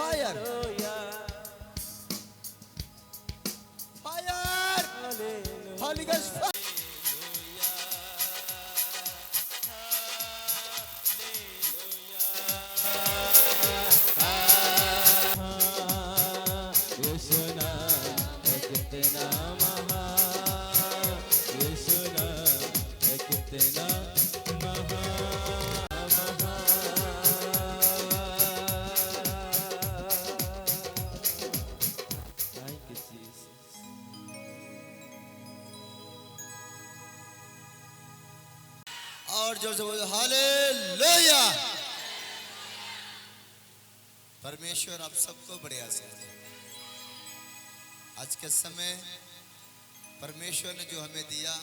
Fire fire Holi ghost और जोर से बोलो हालेलुया। परमेश्वर आप सबको बड़े आशीष दे। आज के समय परमेश्वर ने जो हमें दिया,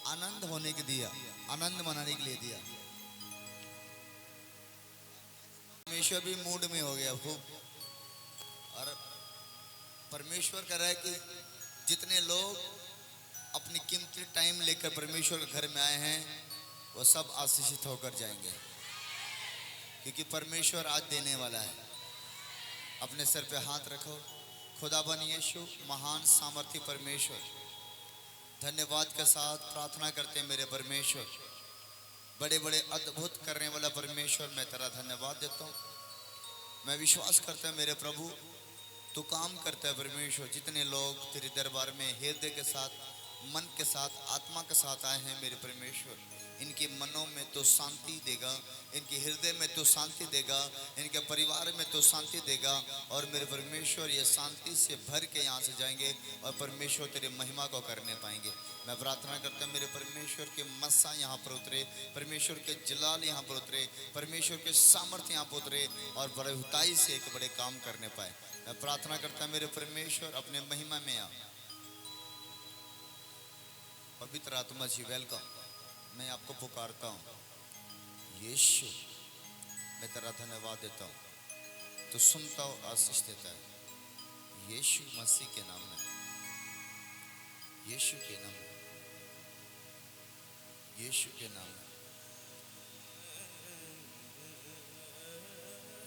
आनंद होने के दिया, आनंद मनाने के लिए दिया। परमेश्वर भी मूड में हो गया खूब, और परमेश्वर कह रहा है कि जितने लोग अपनी कीमती टाइम लेकर परमेश्वर के घर में आए हैं वो सब आशीषित होकर जाएंगे, क्योंकि परमेश्वर आज देने वाला है। अपने सर पे हाथ रखो। खुदाबन यीशु महान सामर्थी परमेश्वर, धन्यवाद के साथ प्रार्थना करते हैं मेरे परमेश्वर, बड़े बड़े अद्भुत करने वाला परमेश्वर, मैं तेरा धन्यवाद देता हूँ। मैं विश्वास करता हूँ मेरे प्रभु तू काम करता है परमेश्वर। जितने लोग तेरे दरबार में हृदय के साथ, मन के साथ, आत्मा के साथ आए हैं मेरे परमेश्वर, इनके मनों में तो शांति देगा, इनके हृदय में तो शांति देगा, इनके परिवार में तो शांति देगा, और मेरे परमेश्वर ये शांति से भर के यहाँ से जाएंगे और परमेश्वर तेरे महिमा को करने पाएंगे। मैं प्रार्थना करता हूँ मेरे परमेश्वर के मस्सा यहाँ पर उतरे, परमेश्वर के जलाल यहाँ पर उतरे, परमेश्वर के सामर्थ्य यहाँ पर उतरे और बड़ाई से एक बड़े काम करने पाए। मैं प्रार्थना करता हूँ मेरे परमेश्वर अपने महिमा में आ। पवित्र आत्मा जी वेलकम। मैं आपको पुकारता हूँ यीशु, मैं तेरा धन्यवाद देता हूँ। तो सुनता हो, आशीष देता है यीशु मसीह के नाम में, यीशु के नाम में, यीशु के नाम में,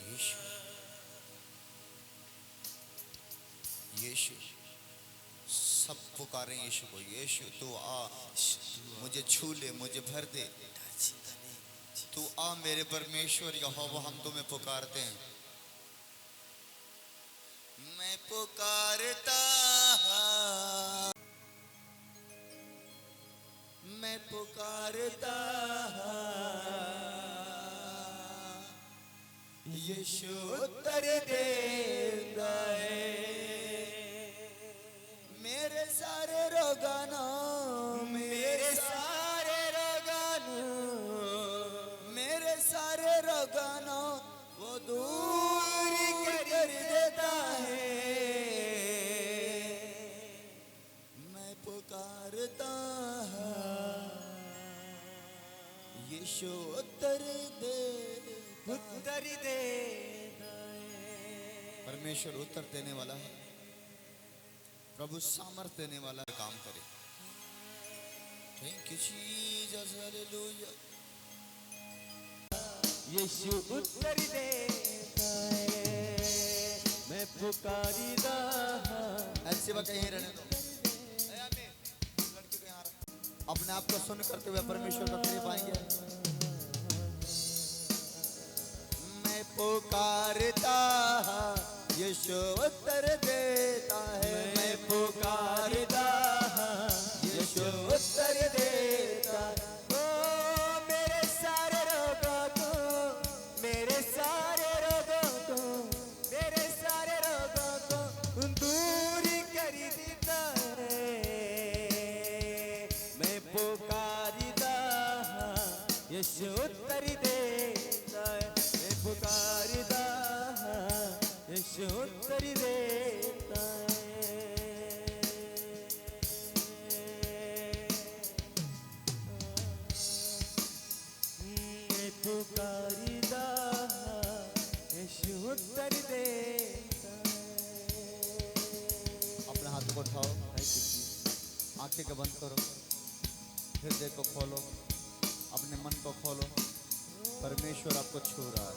यीशु यीशु। सब पुकारें यीशु को, यीशु तू आ, मुझे छू ले, मुझे भर दे, तू आ मेरे परमेश्वर यहोवा, हम तुम्हें पुकारते हैं। मैं पुकारता, मैं पुकारता यीशु उत्तर देता है मेरे सारे रोगानों, मेरे सारे रोगानों, मेरे सारे रोगानों वो दूर कर देता है। मैं पुकारता यीशु उत्तर दे, उत्तर दे। परमेश्वर उत्तर देने वाला है, प्रभु सामर्थ्य देने वाला काम करे। Thank you Jesus, hallelujah. यीशु उत्तर देता है, मैं पुकारिदा। ऐसे वक्त यहीं रहने दो, लड़के को यहाँ रख। अपने आप को सुन करते हुए परमेश्वर को तेरे पाएंगे। मैं पुकारता यीशु उत्तर देता है, मैं पुकारता यीशु उत्तर देता। ओ मेरे सारे रोगों को, मेरे सारे रोगों को, मेरे सारे रोगों को दूर कर देता है। मैं पुकारिदा यीशु उत्तर देता है, मैं पुकारिदा यीशु उत्तर देता है। मैं पुकारिदा यीशु उत्तर देता है। अपने हाथों को उठाओ, आंखें को बंद करो, हृदय को खोलो, अपने मन को खोलो। परमेश्वर आपको छू रहा है।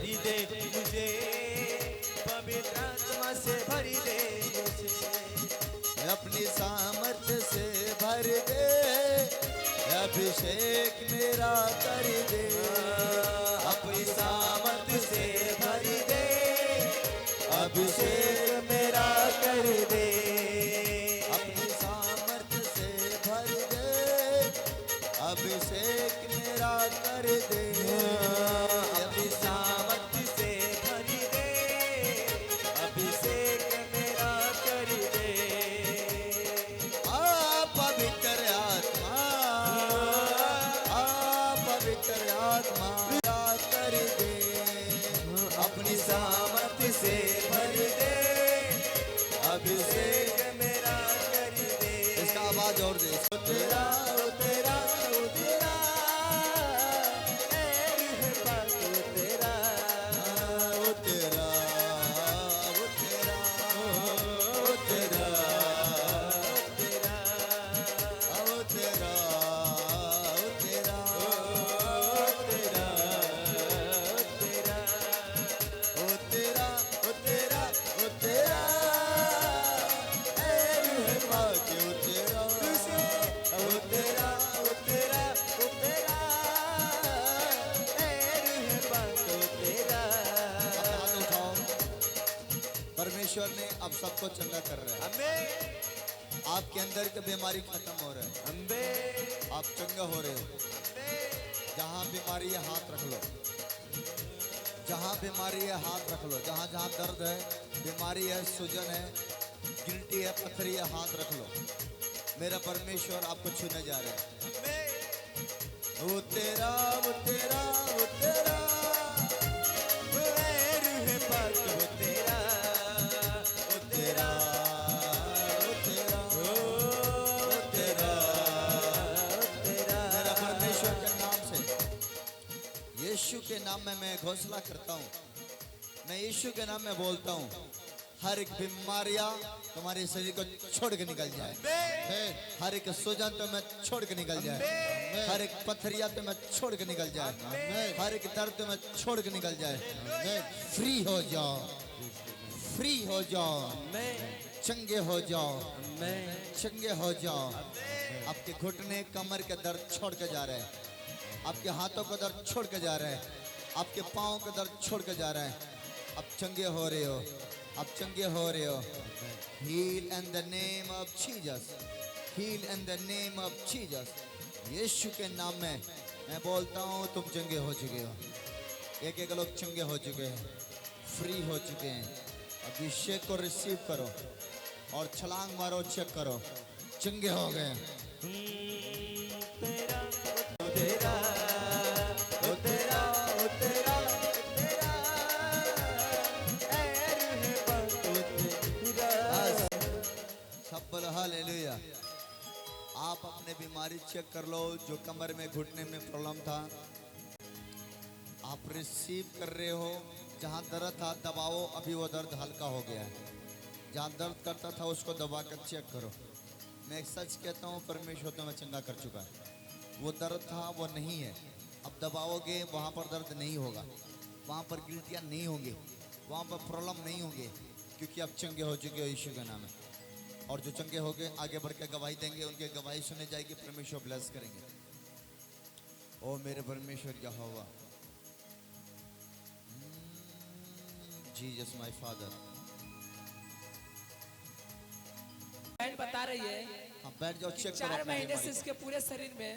भरी दे मुझे, पवित्र आत्मा से भरी दे मुझे, अपनी सामर्थ से भर दे, अभिषेक मेरा कर दे, अपनी सामर्थ से भरी दे, अभिषेक मेरा कर दे, अपनी सामर्थ से भर दे, अभिषेक मेरा कर दे, अपनी सामर्थ से भरी दे, अभिषेक मेरा कर दे। पवित्र आत्मा, पवित्र आत्मा मेरा कर दे, अपनी सामर्थ से भर दे, अभिषेक मेरा कर दे। इसका आवाज और दे। ओ तेरा, ओ तेरा, ओ तेरा, ऐ रूह पाक ओ तेरा, वो तेरा, वो तेरा, ओ तेरा, ओ तेरा, वो तेरा, वो तेरा, ओ तेरा, ओ तेरा, वो तेरा, वो तेरा, ऐ रूह पाक वो तेरा, ओ तेरा, ओ तेरा, ओ तेरा, ऐ रूह पाक ओ तेरा। अपना हाथ उठाओ। परमेश्वर ने अब सबको चंगा कर रहा है। अम्बे, आपके अंदर की बीमारी खत्म हो रहा है, अम्बे, आप चंगा हो रहे हो। जहाँ बीमारी है हाथ रख लो, जहाँ बीमारी है हाथ रख लो, जहाँ जहाँ दर्द है, बीमारी है, सूजन है, गिल्टी है, पथरी है, हाथ रख लो। मेरा परमेश्वर आपको छूने जा रहा है। वो तेरा, वो तेरा, वो तेरा, ओ ऐ रूह पाक ओ तेरा, ओ तेरा, वो तेरा, ओ तेरा, ओ तेरा। मेरा परमेश्वर के नाम से, यीशु के नाम में मैं घोषणा करता हूँ, मैं यीशु के नाम में बोलता हूँ, हर एक बीमारियां तुम्हारे शरीर को छोड़ के निकल जाए, हर एक सूजन तो मैं छोड़ के निकल जाए, हर एक पथरिया तो मैं छोड़ के निकल जाए, हर एक दर्द तो मैं छोड़ के निकल जाए, फ्री हो जाओ, फ्री हो जाओ, मैं, चंगे हो जाओ, मैं, चंगे हो जाओ। आपके घुटने कमर के दर्द छोड़ के जा रहे हैं, आपके हाथों का दर्द छोड़ के जा रहा है, आपके पाँव का दर्द छोड़ के जा रहा है, अब चंगे हो रहे हो, अब चंगे हो रहे हो। Heal in the name of Jesus, heal in the name of Jesus. यीशु के नाम में मैं बोलता हूँ, तुम चंगे हो चुके हो, एक एक लोग चंगे हो चुके हैं, फ्री हो चुके हैं। अभिषेक को रिसीव करो और छलांग मारो, चेक करो, चंगे हो गए। तेरा, ओ तेरा, ओ तेरा, ओ तेरा, ओ तेरा, ऐ रूह पाक ओ तेरा। सब बोलो हालेलुया। आप अपने बीमारी चेक कर लो, जो कमर में घुटने में प्रॉब्लम था, आप रिसीव कर रहे हो। जहाँ दर्द था दबाओ, अभी वो दर्द हल्का हो गया है। जहाँ दर्द करता था उसको दबा कर चेक करो। मैं एक सच कहता हूँ, परमेश्वर तुम्हें चंगा कर चुका है। वो दर्द था वो नहीं है, अब दबाओगे वहाँ पर दर्द नहीं होगा, वहाँ पर गिल्टियाँ नहीं होंगी, वहाँ पर प्रॉब्लम नहीं होंगे, क्योंकि आप चंगे हो चुके हो यीशु के नाम में। और जो चंगे हो गए आगे बढ़ के गवाही देंगे, उनकी गवाही सुनी जाएगी, परमेश्वर ब्लेस करेंगे। ओ मेरे परमेश्वर यहोवा, जीसस माय फादर। बहन बता रही है हाँ बैठ जाओ, चेक करो 4 अपनी महीने बीमारी से इसके पूरे शरीर में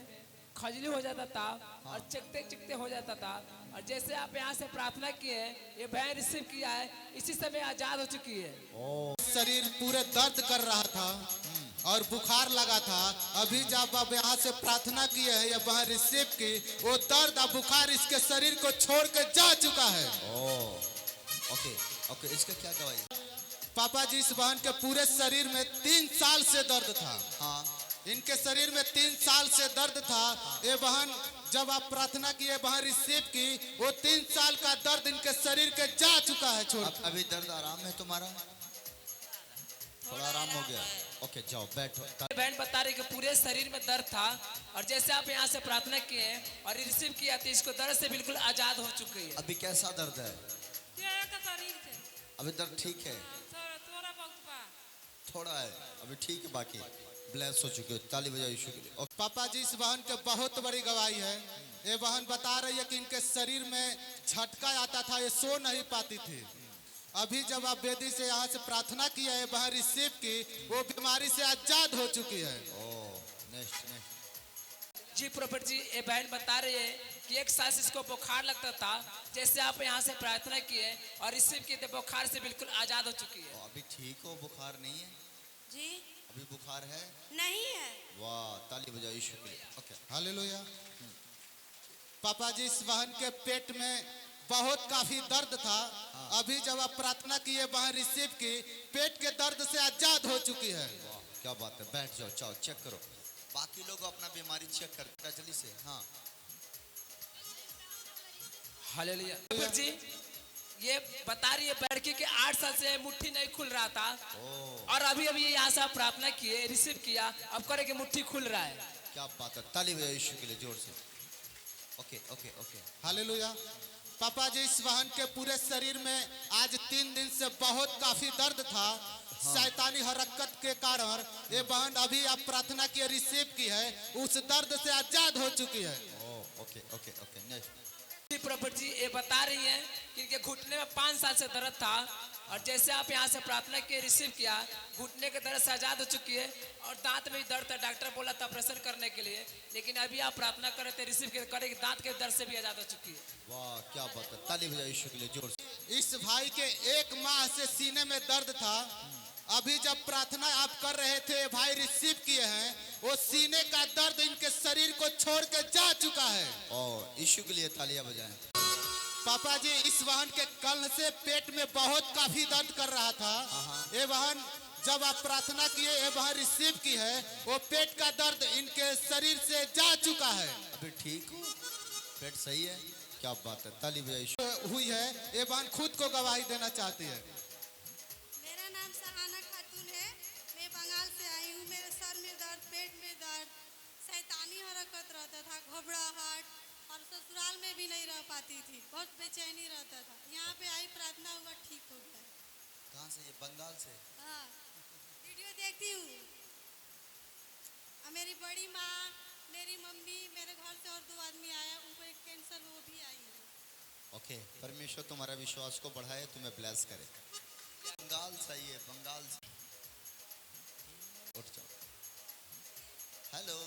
खजली हो जाता था और चिकते चिकते हो जाता था। और जैसे आप यहाँ से प्रार्थना किए हैं, ये बहन रिसीव किया है, इसी समय आजाद हो चुकी है। शरीर पूरे दर्द कर रहा था और बुखार लगा था। अभी जब आप यहाँ से प्रार्थना किए हैं, ये बहन रिसीव की, वो दर्द और बुखार इसके शरीर को छोड़ के जा चुका है। ओके ओके, इसका क्या गवाही? पापा जी, इस बहन के पूरे शरीर में 3 साल से दर्द था। हाँ इनके शरीर में 3 साल से दर्द था। ये बहन जब आप प्रार्थना किए, बहन रिसीव की, वो 3 साल का दर्द इनके शरीर के जा चुका है छोड़। अभी दर्द आराम है तुम्हारा? थोड़ा आराम हो गया। ओके जाओ बैठो। बहन बता रही कि पूरे शरीर में दर्द था और जैसे आप यहाँ से प्रार्थना किए और रिसीव किया तो इसको दर्द से बिल्कुल आजाद हो चुकी है। अभी कैसा दर्द है? एक शरीर से अभी दर्द ठीक है? थोड़ा बहुत बा। थोड़ा है अभी ठीक है, बाकी ब्लेस हो चुके हो। ताली बजाओ यीशु के लिए। ओके। पापा जी इस बहन के बहुत बड़ी गवाही है। ये बहन बता रही है कि इनके शरीर में झटका आता था, ये सो नहीं पाती थी। अभी जब आप वेदी से यहाँ से प्रार्थना किया है, बहन रिसीव की, वो बीमारी से आजाद हो चुकी है। Next next. जी प्रॉफिट जी, ये बहन बता रही है कि एक साल से इसको बुखार लगता था, जैसे आप यहाँ से प्रार्थना किए और रिसीव किए तो बुखार से बिल्कुल आजाद हो चुकी है। अभी ठीक हो? बुखार नहीं है? जी अभी बुखार है? नहीं है। वाह, ताली बजाओ यीशु के लिए। ओके। हालेलुया। पापा जी इस बहन के पेट में बहुत काफी दर्द था। अभी जब आप प्रार्थना किए, बहन रिसीव की, पेट के दर्द से आजाद हो चुकी है। वाह क्या बात है। बैठ जाओ, चाओ चेक करो। बाकी लोग अपना बीमारी चेक करते हैं जल्दी से। हाँ हालेलुया। प्रॉफिट जी ये बता रही है लड़की के 8 साल से मुट्ठी नहीं खुल रहा था और अभी अभी यहाँ से आप प्रार्थना किए, रिसीव किया, अब करे कि मुट्ठी खुल रहा है। क्या बात है। ताली बजाओ यीशु के लिए जोर से। Okay okay okay. हालेलुया। पापा जी इस बहन के पूरे शरीर में आज 3 दिन से बहुत काफी दर्द था। शैतानी हरकत के कारण ये बहन अभी आप प्रार्थना की, रिसीव की है, उस दर्द से आजाद हो चुकी है। Okay okay okay. Next. Prophet ji ये बता रही है कि इनके घुटने में 5 साल से दर्द था और जैसे आप यहाँ से प्रार्थना किए, रिसीव किया, घुटने के दर्द से आजाद हो चुकी है और दांत में भी दर्द था। डॉक्टर बोला था ऑपरेशन करने के लिए, लेकिन अभी आप प्रार्थना कर रहे थे, रिसीव करे कि दांत के दर्द से भी आजाद हो चुकी है। वाह क्या बात है। ताली बजाओ यीशु के लिए जोर से। इस भाई के 1 माह से सीने में दर्द था। अभी जब प्रार्थना आप कर रहे थे, भाई रिसीव किए हैं, वो सीने का दर्द इनके शरीर को छोड़ के जा चुका है। और यीशु के लिए तालियां बजाएं। पापा जी इस बहन के कल से पेट में बहुत काफी दर्द कर रहा था। ये बहन जब आप प्रार्थना किए, ये बहन रिसीव की है, वो पेट का दर्द इनके शरीर से जा चुका है। अभी ठीक हो? पेट सही है? क्या बात है। ताली बजाओ यीशु। हुई है। ये बहन खुद को गवाही देना चाहती है। मेरा नाम सहाना खातून है। मैं बंगाल से आई हूँ। मेरे सर में दर्द, पेट में दर्द, शैतानी हरकत रहता था, घबराहट, और ससुराल में भी नहीं रह पाती थी, बहुत बेचैनी रहता था। यहाँ पे आई, प्रार्थना हुआ, ठीक हो गया। कहाँ से? ये बंगाल से? हाँ, वीडियो देखती हूँ। और मेरी बड़ी माँ, मेरी मम्मी, मेरे घर से और 2 आदमी आया, उनको एक कैंसर, वो भी आई है। ओके। परमेश्वर तुम्हारा विश्वास को बढ़ाए, तुम्हें ब्लेस करे। बंगाल सही है, बंगाल से। उठ जाओ। हेलो,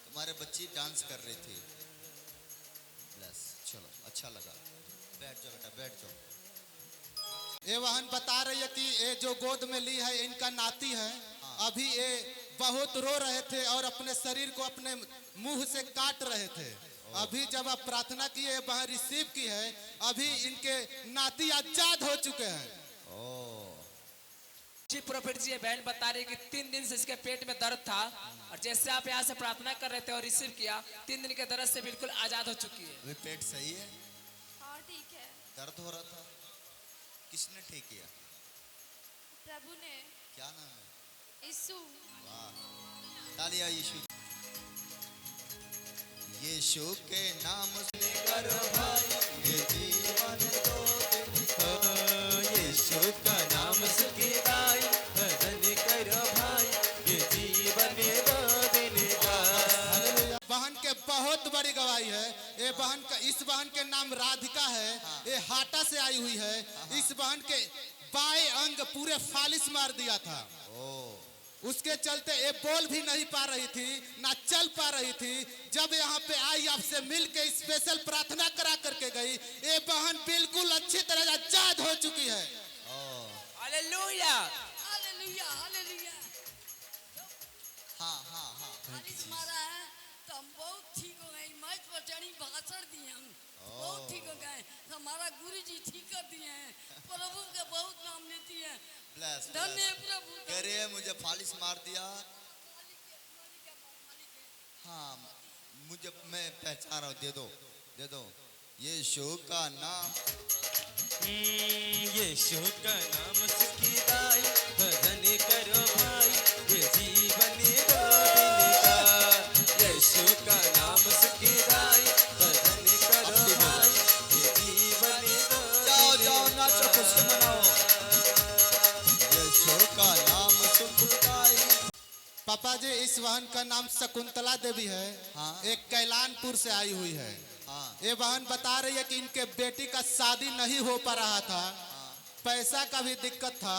तुम्हारे बच्ची डांस कर रही थी। ब्लेस। चलो अच्छा लगा। बैठ जाओ बेटा, बैठ जाओ। ये बहन बता रही है कि ये जो गोद में ली है, इनका नाती है। अभी ये बहुत रो रहे थे और अपने शरीर को अपने मुंह से काट रहे थे। अभी जब आप प्रार्थना किए, ये बहन रिसीव की है, अभी इनके नाती आजाद हो चुके हैं। जी प्रॉफिट जी ये बहन बता रही है कि 3 दिन से इसके पेट में दर्द था और जैसे आप यहाँ से प्रार्थना कर रहे थे और रिसीव किया, 3 दिन के दर्द से बिल्कुल आजाद हो चुकी है। अभी पेट सही है? हाँ ठीक है। दर्द हो रहा था? किसने ठीक किया? प्रभु ने। क्या नाम है? यीशु। वाह, तालियां यीशु। यीशु के नाम से कर भाई ये जीवन दो दिन का। यीशु का नाम सुखी गाय, भजन करो भाई, ये जीवन में 2 दिन का। बहन के बहुत बड़ी गवाही है। ये बहन का, इस बहन के नाम राधिका है। ये हाटा से आई हुई है। इस बहन के बाएं अंग पूरे फालिश मार दिया था। उसके चलते ये बोल भी नहीं पा रही थी, ना चल पा रही थी। जब यहाँ पे आई, आपसे मिल के स्पेशल प्रार्थना करा करके गई, ये बहन बिल्कुल अच्छी तरह आजाद हो चुकी है। हालेलुया। Hallelujah, hallelujah. हाँ हाँ हाँ। बारिश मारा है तो हम बहुत ठीक हो गए। मंच पर चढ़ी भाषण दिए, हम बहुत ठीक हो गए। हमारा गुरु जी ठीक कर दिए हैं। प्रभु के बहुत नाम लेती है। ब्लेस। धन्य प्रभु। कह रही है मुझे फालिश मार दिया। हाँ मुझे, मैं पहचान रहा हूँ। दे दो दे दो। यीशु का नाम यीशु का नाम सुखदाई भजन करो भाई ये जीवन दो दिन का यीशु का नाम सुखदाई भजन करो भाई ये जीवन दो जाओ जाओ नाचो खुशी मनाओ यीशु का नाम सुखदाई। पापा जी इस बहन का नाम शकुंतला देवी है। हाँ। एक कैलानपुर से आई हुई है। हाँ ये बहन बता रही है कि इनके बेटी का शादी नहीं हो पा रहा था, पैसा का भी दिक्कत था।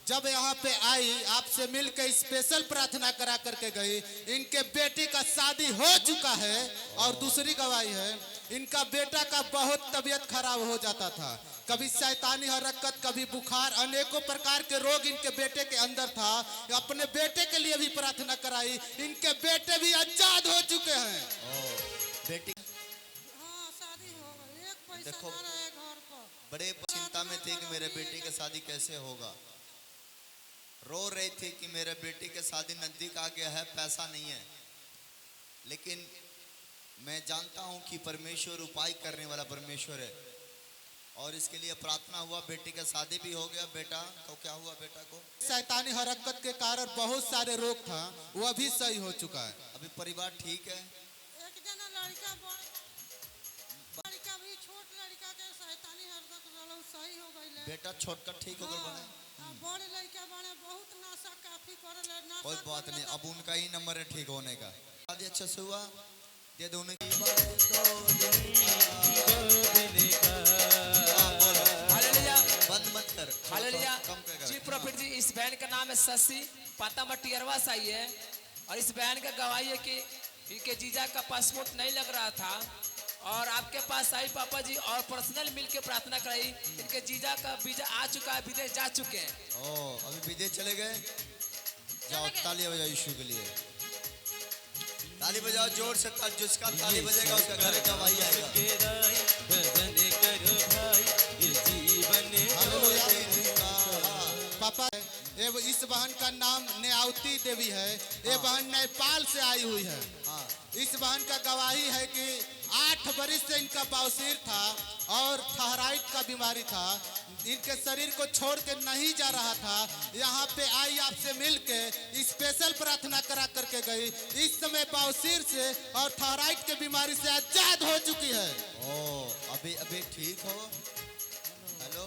जब यहाँ पे आई आपसे मिलकर स्पेशल प्रार्थना करा करके गई, इनके बेटी का शादी हो चुका है। और दूसरी गवाही है, इनका बेटा का बहुत तबीयत खराब हो जाता था, कभी शैतानी हरकत, कभी बुखार, अनेकों प्रकार के रोग इनके बेटे के अंदर था। अपने बेटे के लिए भी प्रार्थना कराई, इनके बेटे भी आजाद हो चुके हैं। बेटी हाँ शादी हो गई, एक पैसा देखो। ना रहे घर पर। बड़े चिंता में थे कि मेरे बेटी की शादी कैसे होगा, रो रही थी कि मेरे बेटी की शादी नजदीक आ गया है, पैसा नहीं है। लेकिन मैं जानता हूं कि परमेश्वर उपाय करने वाला परमेश्वर है, और इसके लिए प्रार्थना हुआ, बेटी का शादी भी हो गया। बेटा तो क्या हुआ बेटा को? शैतानी हरकत के कारण बहुत सारे रोग था, वह भी सही हो चुका है। अभी परिवार ठीक है। एक जना लड़का लड़का भी छोट लड़का के शैतानी हरकत रहलो सही हो गई। बेटा छोटका ठीक हो गया बने। बड़े लड़का बने बहुत नशा काफी करले नशा। कोई बात नहीं, अब उनका ही नंबर है ठीक होने का। शादी अच्छे से हुआ, दे दो उन्हें। हालेलुया बंद मत कर, हालेलुया। कम कर जी प्रॉफिट जी, इस बहन का नाम है शशि, पता मटियरवा से आई है। और इस बहन का गवाही है कि इनके जीजा का पासपोर्ट नहीं लग रहा था, और आपके पास आई पापा जी, और पर्सनल मिल के प्रार्थना कराई। इनके जीजा का वीजा आ चुका है, विदेश जा चुके हैं। ओ अभी विदेश चले गए। जाओ ताली बजाओ यीशु के लिए, ताली बजाओ जोर से। जिसका ताली बजेगा उसका घर का भाई आएगा। भजन करो भाई ये जीवन दो दिन का पापा ये इस बहन का नाम न्यावती देवी है। ये बहन नेपाल से आई हुई है। हाँ इस बहन का गवाही है कि 8 बरिस से इनका बवासीर था और थायराइड का बीमारी था, इनके शरीर को छोड़ के नहीं जा रहा था। यहाँ पे आई आपसे मिल के स्पेशल प्रार्थना करा करके गई। इस समय बवासीर से और थायराइड के बीमारी से आजाद हो चुकी है। ओ अभी अभी ठीक हो। हेलो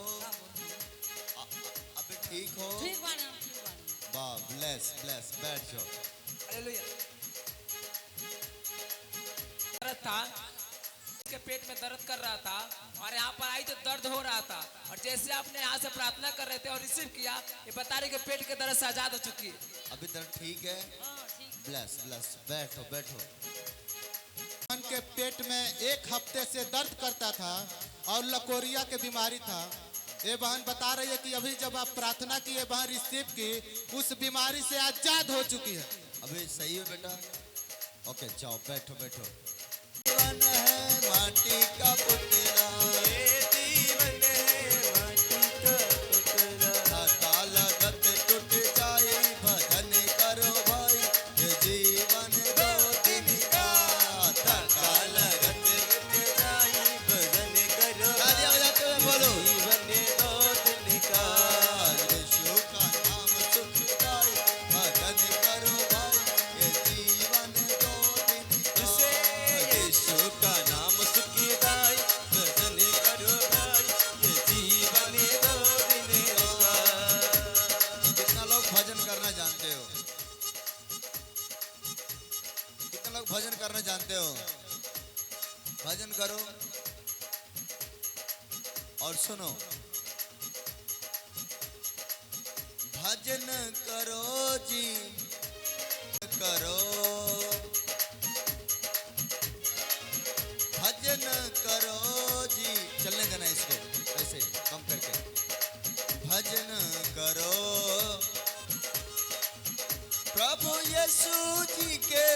अभी ठीक हो। ठीक बानी हम ठीक बानी। वाह ब्लेस ब्लेस, बैठ जाओ। हालेलुया। दर्द था, इसके पेट में दर्द कर रहा था, और यहाँ पर आई तो दर्द हो रहा था। और जैसे आपने यहाँ से प्रार्थना कर रहे थे और रिसीव किया, ये बता रहे कि पेट के दर्द से आजाद हो चुकी है। अभी दर्द ठीक है। हाँ ठीक। ब्लेस ब्लेस, बैठो बैठो। बहन के पेट में 1 हफ्ते से दर्द करता था और लकोरिया के बीमारी था। ये बहन बता रही है कि अभी जब आप प्रार्थना की, ये बहन रिसीव की, उस बीमारी से आजाद हो चुकी है। अभी सही हो बेटा। ओके जाओ बैठो बैठो। जीवन है माटी का पुतला, ये जीवन है माटी का पुतला धक्का लगत टूट जाए, भजन करो भाई ये जीवन दो दिन का। धक्का लगत टूट जाए, भजन करो तालियां बजाते हुए बोलो। जीवन दो दिन का यीशु का नाम सुखदाई, भजन करो भाई ये जीवन दो दिन का। उसे यीशु का नाम सुखदाई भजन करो भाई ये जीवन दो दिन का। कितना लोग भजन करना जानते हो? कितना लोग भजन करना जानते हो? भजन करो और सुनो। भजन करो जी करो, भजन करो जी। चलने देना इसको ऐसे कम करके। भजन करो प्रभु यीशु जी के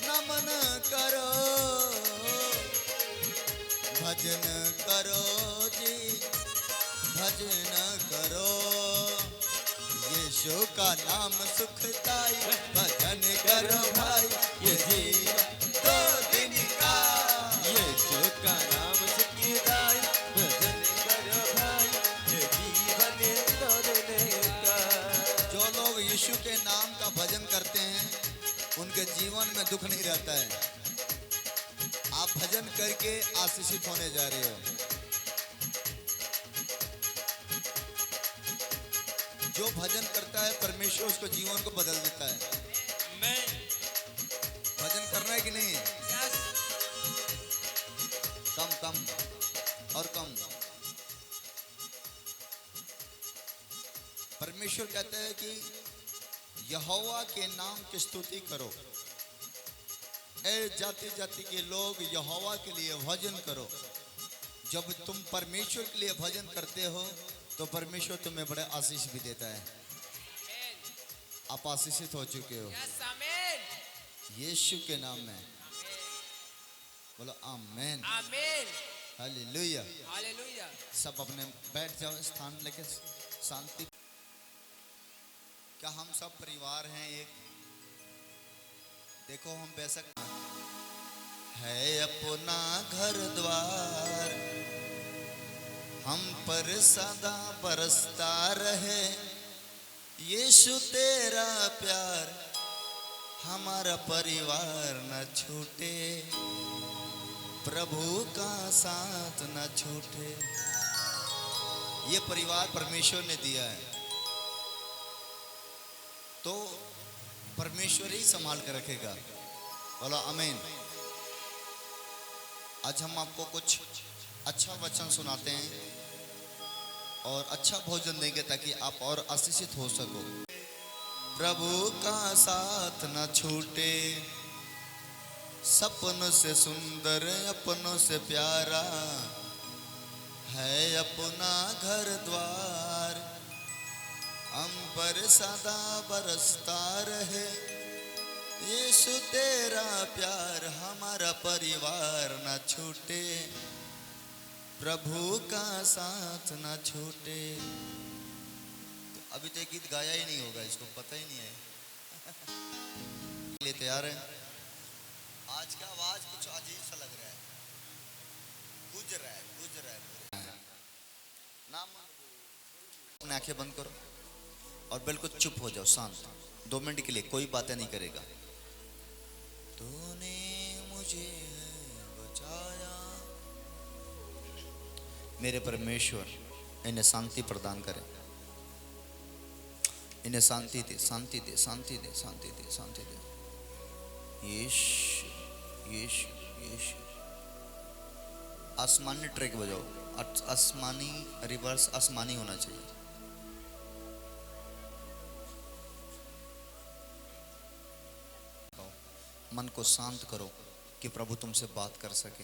नमन करो। भजन करो जी भजन करो, यीशु का नाम सुखदाई, भजन करो भाई ये जीवन दो दिन का। यीशु का नाम जीवन में दुख नहीं रहता है। आप भजन करके आशीषित होने जा रहे हो। जो भजन करता है परमेश्वर उसको जीवन को बदल देता है। मैं भजन करना है कि नहीं? कम कम और कम। परमेश्वर कहता है कि यहोवा के नाम की स्तुति करो। ए जाति जाति के लोग यहोवा के लिए भजन करो। जब तुम परमेश्वर के लिए भजन करते हो तो परमेश्वर तुम्हें बड़े आशीष भी देता है। आप आशीषित हो चुके हो यीशु के नाम में। बोलो आमीन आमीन हालेलुया। हालेलुया। सब अपने बैठ जाओ, स्थान लेके शांति। क्या हम सब परिवार हैं एक? देखो हम वैसा है अपना घर द्वार, हम पर सदा बरसता रहे। यीशु तेरा प्यार, हमारा परिवार न छूटे, प्रभु का साथ न छूटे। ये परिवार परमेश्वर ने दिया है तो परमेश्वर ही संभाल कर रखेगा। बोलो आमीन। आज हम आपको कुछ अच्छा वचन सुनाते हैं और अच्छा भोजन देंगे ताकि आप और आशीषित हो सको। प्रभु का साथ न छूटे, सपनों से सुंदर अपनों से प्यारा है अपना घर द्वार, हम पर सदा बरसता रहे। यीशु तेरा प्यार, हमारा परिवार न छूटे, प्रभु का साथ न छूटे। तो अभी तो गीत गाया ही नहीं होगा, इसको पता ही नहीं है। लिए तैयार है? आज का आवाज कुछ अजीब सा लग रहा है, गुज रहा है नाम। अपने आंखें बंद करो और बिल्कुल चुप हो जाओ, शांत। 2 मिनट के लिए कोई बातें नहीं करेगा। तूने मुझे बचाया, मेरे परमेश्वर इन्हें शांति प्रदान करे, इन्हें शांति दे, शांति दे, शांति दे, शांति दे, शांति दे। यीशु यीशु यीशु। आसमानी ट्रैक बजाओ, आसमानी रिवर्स, आसमानी होना चाहिए। मन को शांत करो कि प्रभु तुमसे बात कर सके।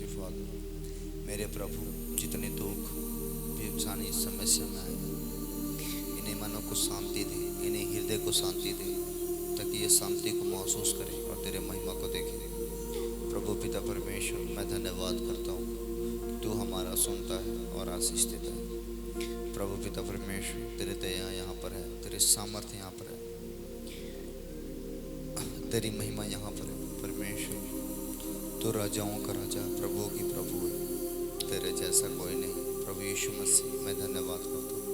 Thank you father. मेरे प्रभु, जितने दुख परेशानी समस्या में आए, इन्हें मनों को शांति दे, इन्हें हृदय को शांति दे, ताकि ये शांति को महसूस करें और तेरे महिमा को देखें। प्रभु पिता परमेश्वर, मैं धन्यवाद करता हूँ कि तू हमारा सुनता है और आशीष देता है। प्रभु पिता परमेश्वर, तेरे दया यहाँ पर है, तेरे सामर्थ्य यहाँ पर है, तेरी महिमा यहाँ पर है। परमेश्वर, तू राजाओं का राजा, प्रभुओं की प्रभु है, तेरे जैसा कोई नहीं। प्रभु यीशु मसीह, मैं धन्यवाद करता हूँ,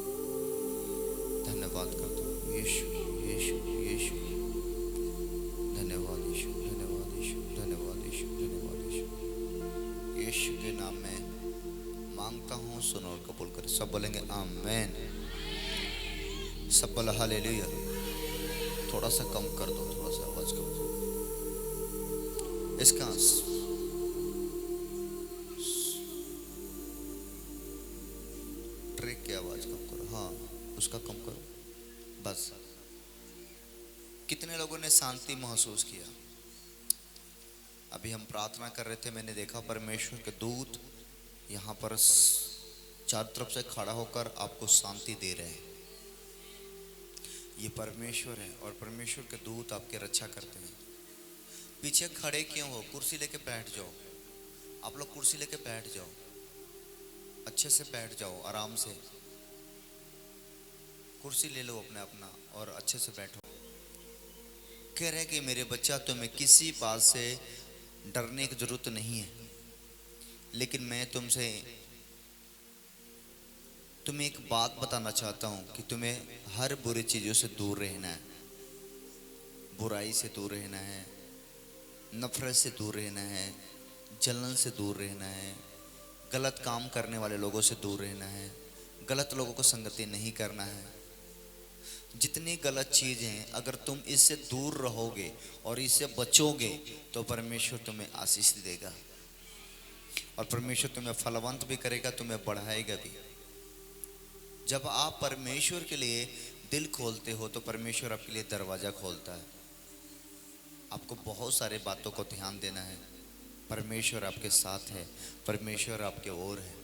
धन्यवाद करता हूँ यीशु, यीशु, यीशु। धन्यवाद यीशु, धन्यवाद यीशु, धन्यवाद यीशु, धन्यवाद यीशु। यीशु के नाम में मांगता हूँ, सुनो और कबूल कर। सब बोलेंगे आमेन। सब बोला हालेलुया। थोड़ा सा कम कर दो, थोड़ा सा आवाज कम करो। इसका ट्रैक की आवाज कम करो। हाँ, उसका कम करो बस। कितने लोगों ने शांति महसूस किया? अभी हम प्रार्थना कर रहे थे, मैंने देखा परमेश्वर के दूत यहाँ पर चारों तरफ से खड़ा होकर आपको शांति दे रहे हैं। ये परमेश्वर है और परमेश्वर के दूत आपकी रक्षा करते हैं। पीछे खड़े क्यों हो? कुर्सी लेके बैठ जाओ। आप लोग कुर्सी लेके बैठ जाओ, अच्छे से बैठ जाओ, आराम से कुर्सी ले लो अपना और अच्छे से बैठो। कह रहे कि मेरे बच्चा, तुम्हें किसी बात से डरने की जरूरत नहीं है, लेकिन मैं तुम्हें एक बात बताना चाहता हूँ कि तुम्हें हर बुरी चीज़ों से दूर रहना है। बुराई से दूर रहना है, नफरत से दूर रहना है, जलन से दूर रहना है, गलत काम करने वाले लोगों से दूर रहना है, गलत लोगों को संगति नहीं करना है। जितनी गलत चीज़ें हैं, अगर तुम इससे दूर रहोगे और इससे बचोगे तो परमेश्वर तुम्हें आशीष देगा और परमेश्वर तुम्हें फलवंत भी करेगा, तुम्हें बढ़ाएगा भी। जब आप परमेश्वर के लिए दिल खोलते हो तो परमेश्वर आपके लिए दरवाज़ा खोलता है। आपको बहुत सारे बातों को ध्यान देना है। परमेश्वर आपके साथ है, परमेश्वर आपके ओर है।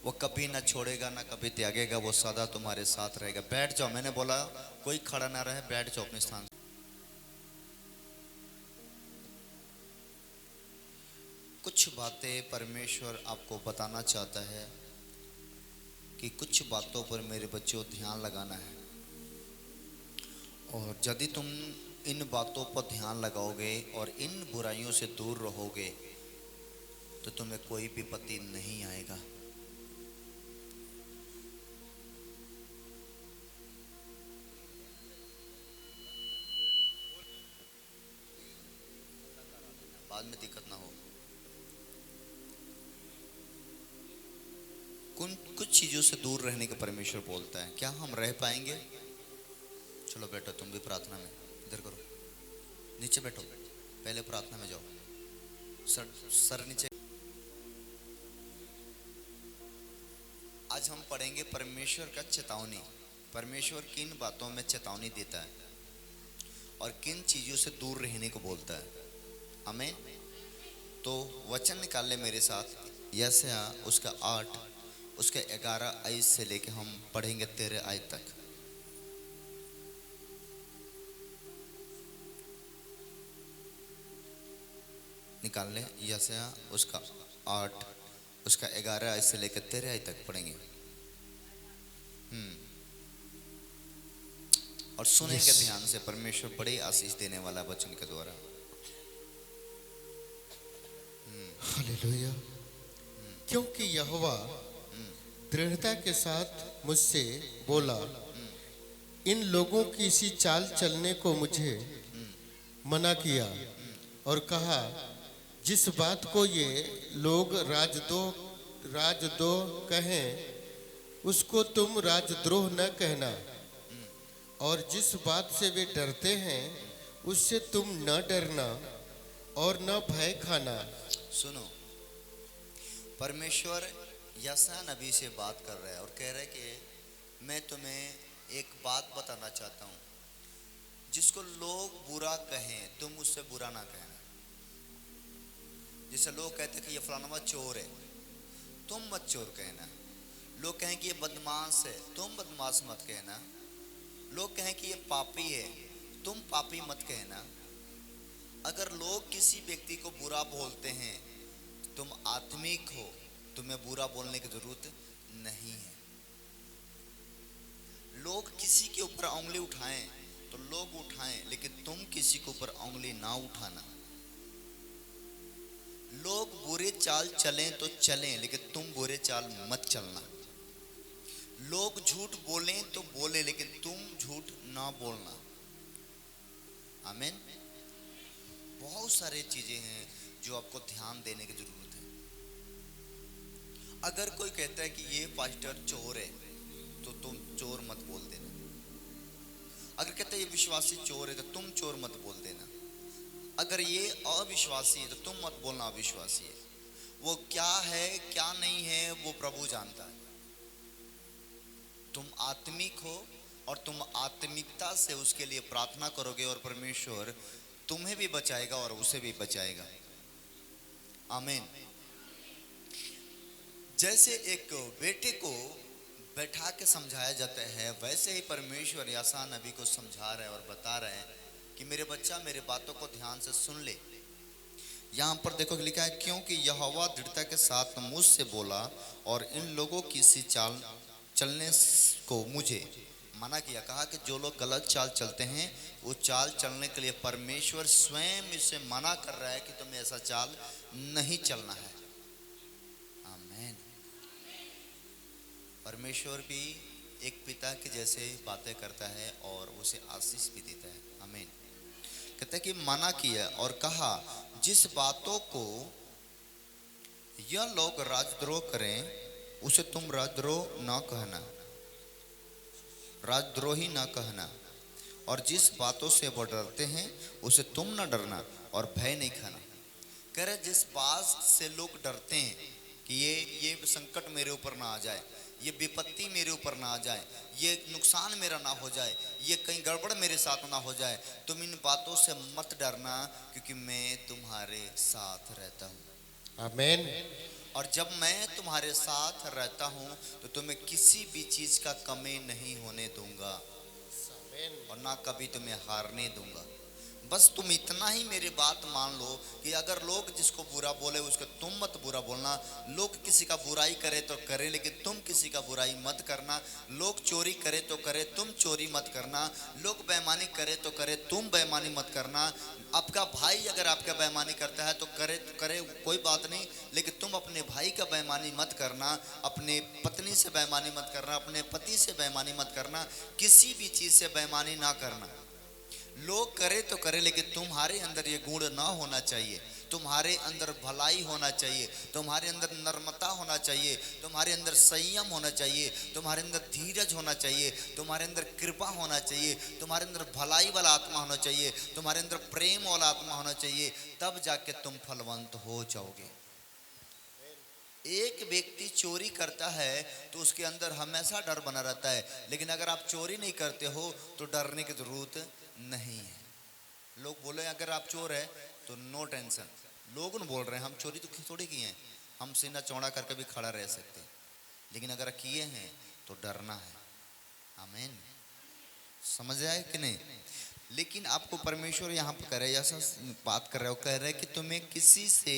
वो कभी ना छोड़ेगा ना कभी त्यागेगा, वो सदा तुम्हारे साथ रहेगा। बैठ जाओ, मैंने बोला कोई खड़ा ना रहे, बैठ जाओ अपने स्थान से। कुछ बातें परमेश्वर आपको बताना चाहता है कि कुछ बातों पर मेरे बच्चों ध्यान लगाना है, और यदि तुम इन बातों पर ध्यान लगाओगे और इन बुराइयों से दूर रहोगे तो तुम्हें कोई विपत्ति नहीं आएगा। बाद में दिक्कत ना हो। कुछ चीजों से दूर रहने का परमेश्वर बोलता है। क्या हम रह पाएंगे? चलो बैठो, तुम भी प्रार्थना में इधर करो, नीचे बैठो, पहले प्रार्थना में जाओ, सर नीचे। आज हम पढ़ेंगे परमेश्वर का चेतावनी। परमेश्वर किन बातों में चेतावनी देता है और किन चीजों से दूर रहने को बोलता है। आमीन। तो वचन निकाल ले मेरे साथ, यशायाह उसका 8 उसके 11 आयत से लेके हम पढ़ेंगे 13 आयत तक। निकाल ले यशायाह उसका 8 उसका 11 आयत से लेकर 13 आयत तक पढ़ेंगे। और सुनेंगे ध्यान से। परमेश्वर बड़े आशीष देने वाला वचन के द्वारा। हालेलुया। क्योंकि यहोवा दृढ़ता के साथ मुझसे बोला, इन लोगों की इसी चाल चलने को मुझे मना किया और कहा, जिस बात को ये लोग राजद्रोह कहें उसको तुम राजद्रोह न कहना, और जिस बात से वे डरते हैं उससे तुम न डरना और न भय खाना। सुनो, परमेश्वर यशायाह नबी से बात कर रहा है और कह रहा है कि मैं तुम्हें एक बात बताना चाहता हूँ, जिसको लोग बुरा कहें तुम उससे बुरा ना कहना। जैसे लोग कहते हैं कि ये फलाना चोर है, तुम मत चोर कहना। लोग कहें कि ये बदमाश है, तुम बदमाश मत कहना। लोग कहें कि ये पापी है, तुम पापी मत कहना। अगर लोग किसी व्यक्ति को बुरा बोलते हैं, तुम आत्मिक हो, तुम्हें बुरा बोलने की जरूरत नहीं है। लोग किसी के ऊपर उंगली उठाएं तो लोग उठाएं, लेकिन तुम किसी के ऊपर उंगली ना उठाना। लोग बुरे चाल चलें तो चलें, लेकिन तुम बुरे चाल मत चलना। लोग झूठ बोलें तो बोले, लेकिन तुम झूठ ना बोलना। आमीन। बहुत सारे चीजें हैं जो आपको ध्यान देने की जरूरत है। अगर कोई कहता है कि ये पास्टर चोर है, तो तुम चोर मत बोल देना। अगर कहता है ये विश्वासी चोर है, तो तुम चोर मत बोल देना। अगर ये अविश्वासी है, तो तुम मत बोलना अविश्वासी है। वो क्या है क्या नहीं है वो प्रभु जानता है। तुम आत्मिक हो और तुम आत्मिकता से उसके लिए प्रार्थना करोगे, और परमेश्वर तुम्हें भी बचाएगा और उसे भी बचाएगा। आमीन। जैसे एक बेटे को बैठा के समझाया जाता है, वैसे ही परमेश्वर यासा नबी को समझा रहे हैं और बता रहे हैं कि मेरे बच्चा मेरे बातों को ध्यान से सुन ले। यहाँ पर देखो लिखा है, क्योंकि यहोवा दृढ़ता के साथ मुझसे बोला और इन लोगों की सी चाल चलने को मुझे मना किया। कहा कि जो लोग गलत चाल चलते हैं, वो चाल चलने के लिए परमेश्वर स्वयं इसे मना कर रहा है कि तुम्हें ऐसा चाल नहीं चलना है। आमीन। परमेश्वर भी एक पिता के जैसे बातें करता है और उसे आशीष भी देता है। आमीन। कहते हैं कि मना किया और कहा, जिस बातों को यह लोग राजद्रोह करें उसे तुम राजद्रोह न कहना, राजद्रोही न कहना। और जिस बातों से वो डरते हैं उसे तुम न डरना और भय नहीं खाना। कह रहे जिस बात से लोग डरते हैं कि ये संकट मेरे ऊपर ना आ जाए, ये विपत्ति मेरे ऊपर ना आ जाए, ये नुकसान मेरा ना हो जाए, ये कहीं गड़बड़ मेरे साथ ना हो जाए, तुम इन बातों से मत डरना, क्योंकि मैं तुम्हारे साथ रहता हूँ। आमीन। और जब मैं तुम्हारे साथ रहता हूँ तो तुम्हें किसी भी चीज का कमी नहीं होने दूंगा और ना कभी तुम्हें हारने दूंगा। बस तुम इतना ही मेरी बात मान लो कि अगर लोग जिसको बुरा बोले उसको तुम मत बुरा बोलना। लोग किसी का बुराई करे तो करे, लेकिन तुम किसी का बुराई मत करना। लोग चोरी करे तो करे, तुम चोरी मत करना। लोग बेईमानी करे तो करे, तुम बेईमानी मत करना। आपका भाई अगर आपका बेईमानी करता है तो करे कोई बात नहीं, लेकिन तुम अपने भाई का बेईमानी मत करना। अपने पत्नी से बेईमानी मत करना, अपने पति से बेईमानी मत करना, किसी भी चीज से बेईमानी ना करना। लोग करे तो करे, लेकिन तुम्हारे अंदर ये गुण ना होना चाहिए। तुम्हारे अंदर भलाई होना चाहिए, तुम्हारे अंदर नर्मता होना चाहिए, तुम्हारे अंदर संयम होना चाहिए, तुम्हारे अंदर धीरज होना चाहिए, तुम्हारे अंदर कृपा होना चाहिए, तुम्हारे अंदर भलाई वाला आत्मा होना चाहिए, तुम्हारे अंदर प्रेम वाला आत्मा होना चाहिए। तब जाके तुम फलवंत हो जाओगे। एक व्यक्ति चोरी करता है तो उसके अंदर हमेशा डर बना रहता है, लेकिन अगर आप चोरी नहीं करते हो तो डरने की जरूरत नहीं है। लोग बोले अगर आप चोर है तो नो टेंशन। लोग न बोल रहे हैं हम चोरी तो थोड़ी किए हैं, हम सीना चौड़ा करके भी खड़ा रह सकते, लेकिन अगर किए हैं तो डरना है। आमीन। समझ आए कि नहीं? लेकिन आपको परमेश्वर यहाँ पर कह रहे ऐसा बात कर रहे हो, कह रहे कि तुम्हें किसी से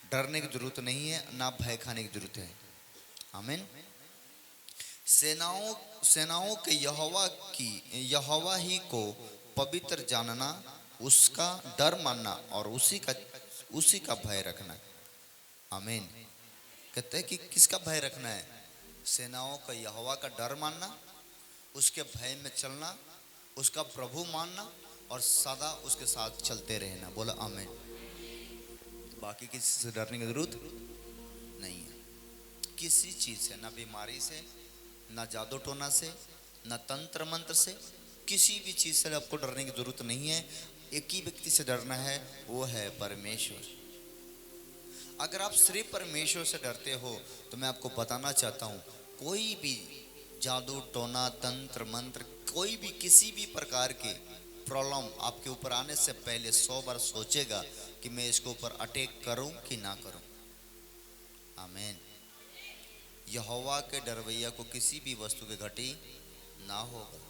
डरने की जरूरत नहीं है, ना भय खाने की जरूरत है। आमीन। सेनाओं के यहोवा ही को पवित्र जानना, उसका डर मानना और उसी का भय रखना। आमीन। कहते हैं कि किसका भय रखना है? सेनाओं का यहोवा का डर मानना, उसके भय में चलना, उसका प्रभु मानना और सदा उसके साथ चलते रहना। बोला आमीन। बाकी किसी से डरने की जरूरत नहीं है, किसी चीज से, ना बीमारी से, ना जादू टोना से, ना तंत्र मंत्र से, किसी भी चीज से आपको डरने की जरूरत नहीं है। एक ही व्यक्ति से डरना है, वो है परमेश्वर। अगर आप सिर्फ परमेश्वर से डरते हो तो मैं आपको बताना चाहता हूँ, कोई भी जादू टोना तंत्र मंत्र, कोई भी किसी भी प्रकार के प्रॉब्लम आपके ऊपर आने से पहले 100 बार सोचेगा कि मैं इसके ऊपर अटैक करूं कि ना करूं। आमीन। यहोवा के डरवैया को किसी भी वस्तु के घटी ना होगा।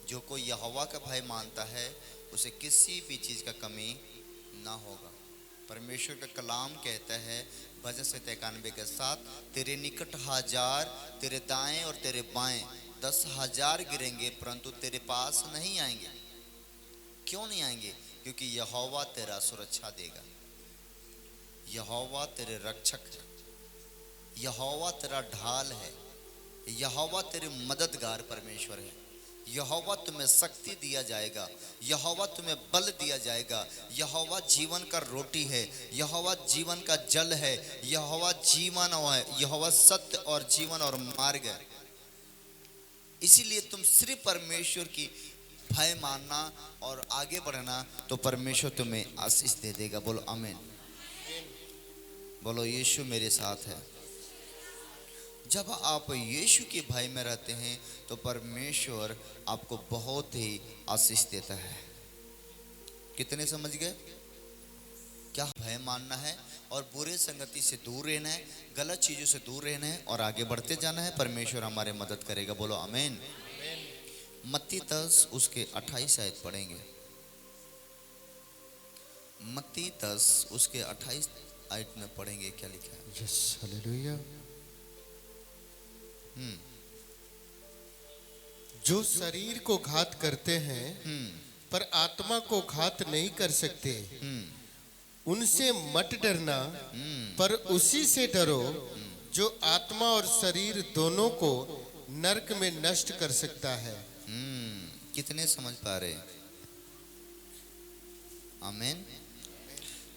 जो कोई यहोवा का भय मानता है उसे किसी भी चीज़ का कमी ना होगा। परमेश्वर का कलाम कहता है भजन संहिता 91 के 7, तेरे निकट 1000, तेरे दाएं और तेरे बाएं 10,000 गिरेंगे परंतु तेरे पास नहीं आएंगे। क्यों नहीं आएंगे? क्योंकि यहोवा तेरा सुरक्षा देगा, यहोवा तेरे रक्षक है, यहोवा तेरा ढाल है, यहोवा तेरे मददगार परमेश्वर है। यहोवा तुम्हें शक्ति दिया जाएगा, यहोवा तुम्हें बल दिया जाएगा। यहोवा जीवन का रोटी है, यहोवा जीवन का जल है, यहोवा जीवन है, यहोवा सत्य और जीवन और मार्ग है। इसीलिए तुम सिर्फ परमेश्वर की भय मानना और आगे बढ़ना तो परमेश्वर तुम्हें आशीष दे देगा। बोलो आमीन। बोलो यीशु मेरे साथ है। जब आप यीशु के भय में रहते हैं तो परमेश्वर आपको बहुत ही आशीष देता है। कितने समझ गए? क्या भय मानना है और बुरे संगति से दूर रहना है, गलत चीजों से दूर रहना है और आगे बढ़ते जाना है। परमेश्वर हमारे मदद करेगा। बोलो आमीन। मत्ती 10 उसके 28 आयत पढ़ेंगे। मत्ती 10 उसके 28 आयत में पढ़ेंगे क्या लिखा है। Yes hallelujah. जो शरीर को घात करते हैं पर आत्मा को घात नहीं कर सकते, उनसे मत डरना, पर उसी से डरो जो आत्मा और शरीर दोनों को नरक में नष्ट कर सकता है। कितने समझ पा रहे? आमीन।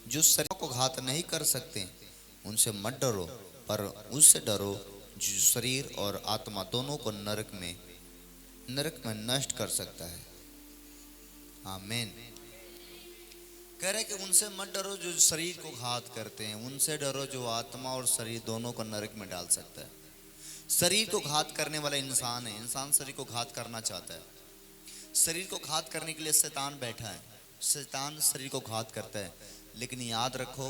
जो शरीर को घात नहीं कर सकते उनसे मत डरो, पर उससे डरो जो शरीर और आत्मा दोनों को नरक में नष्ट कर सकता है। आमीन। कह रहे कि उनसे मत डरो जो शरीर को घात करते हैं, उनसे डरो जो आत्मा और शरीर दोनों को नरक में डाल सकता है। शरीर को घात करने वाला इंसान है, इंसान शरीर को घात करना चाहता है। शरीर को घात करने के लिए शैतान बैठा है, शैतान शरीर को घात करता है। लेकिन याद रखो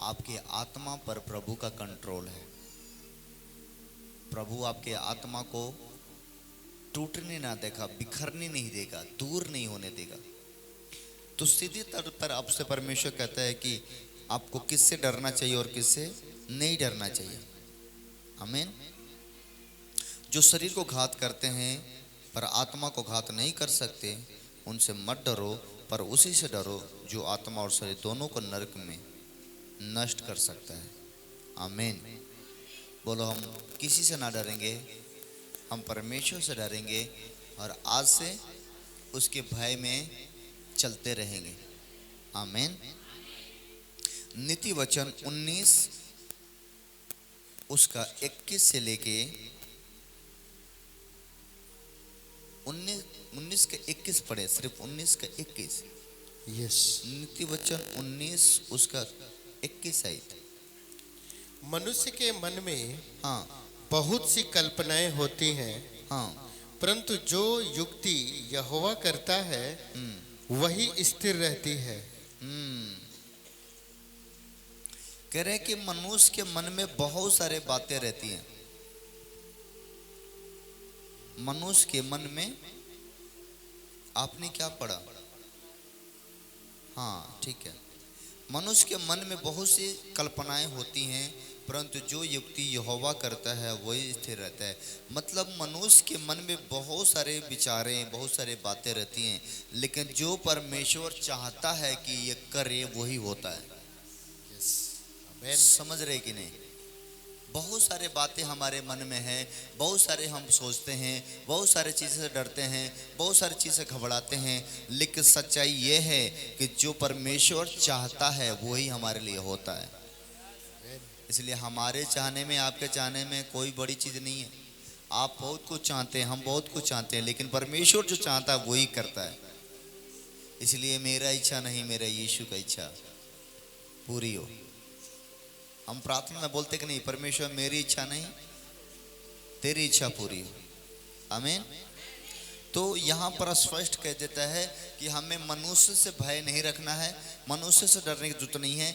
आपकी आत्मा पर प्रभु का कंट्रोल है। प्रभु आपके आत्मा को टूटने ना देगा, बिखरने नहीं देगा, दूर नहीं होने देगा। तो सीधी तौर पर आपसे परमेश्वर कहता है कि आपको किससे डरना चाहिए और किससे नहीं डरना चाहिए। आमीन। जो शरीर को घात करते हैं पर आत्मा को घात नहीं कर सकते, उनसे मत डरो, पर उसी से डरो जो आत्मा और शरीर दोनों को नरक में नष्ट कर सकता है। आमीन। बोलो हम किसी से ना डरेंगे, हम परमेश्वर से डरेंगे और आज से उसके भय में चलते रहेंगे। आमीन। नीति वचन 19 उसका 21 से लेके 19 के 21 पढ़े, सिर्फ 19 का 21। यस। नीति वचन 19 उसका 21 आयत। मनुष्य के मन में हाँ बहुत सी कल्पनाएं होती हैं, हाँ परंतु जो युक्ति यहोवा करता है वही स्थिर रहती है। कह रहे कि मनुष्य के मन में बहुत सारे बातें रहती हैं। मनुष्य के मन में आपने क्या पढ़ा? हाँ ठीक है। मनुष्य के मन में बहुत सी कल्पनाएं होती हैं, परंतु जो युक्ति यहोवा करता है वही स्थिर रहता है। मतलब मनुष्य के मन में बहुत सारे विचारें, बहुत सारे बातें रहती हैं, लेकिन जो परमेश्वर चाहता है कि ये करे वही होता है। समझ रहे कि नहीं? बहुत सारे बातें हमारे मन में है, बहुत सारे हम सोचते हैं, बहुत सारे चीज़ें से डरते हैं, बहुत सारी चीज़ें घबराते हैं, लेकिन सच्चाई ये है कि जो परमेश्वर चाहता है वही हमारे लिए होता है। इसलिए हमारे चाहने में, आपके चाहने में कोई बड़ी चीज़ नहीं है। आप बहुत कुछ चाहते हैं, हम बहुत कुछ चाहते हैं, लेकिन परमेश्वर जो चाहता है वही करता है। इसलिए मेरा इच्छा नहीं, मेरा यीशु का इच्छा पूरी हो। हम प्रार्थना में बोलते कि नहीं, परमेश्वर मेरी इच्छा नहीं तेरी इच्छा पूरी हो। आमीन। तो यहाँ पर स्पष्ट कह देता है कि हमें मनुष्य से भय नहीं रखना है, मनुष्य से डरने की जरूरत नहीं है,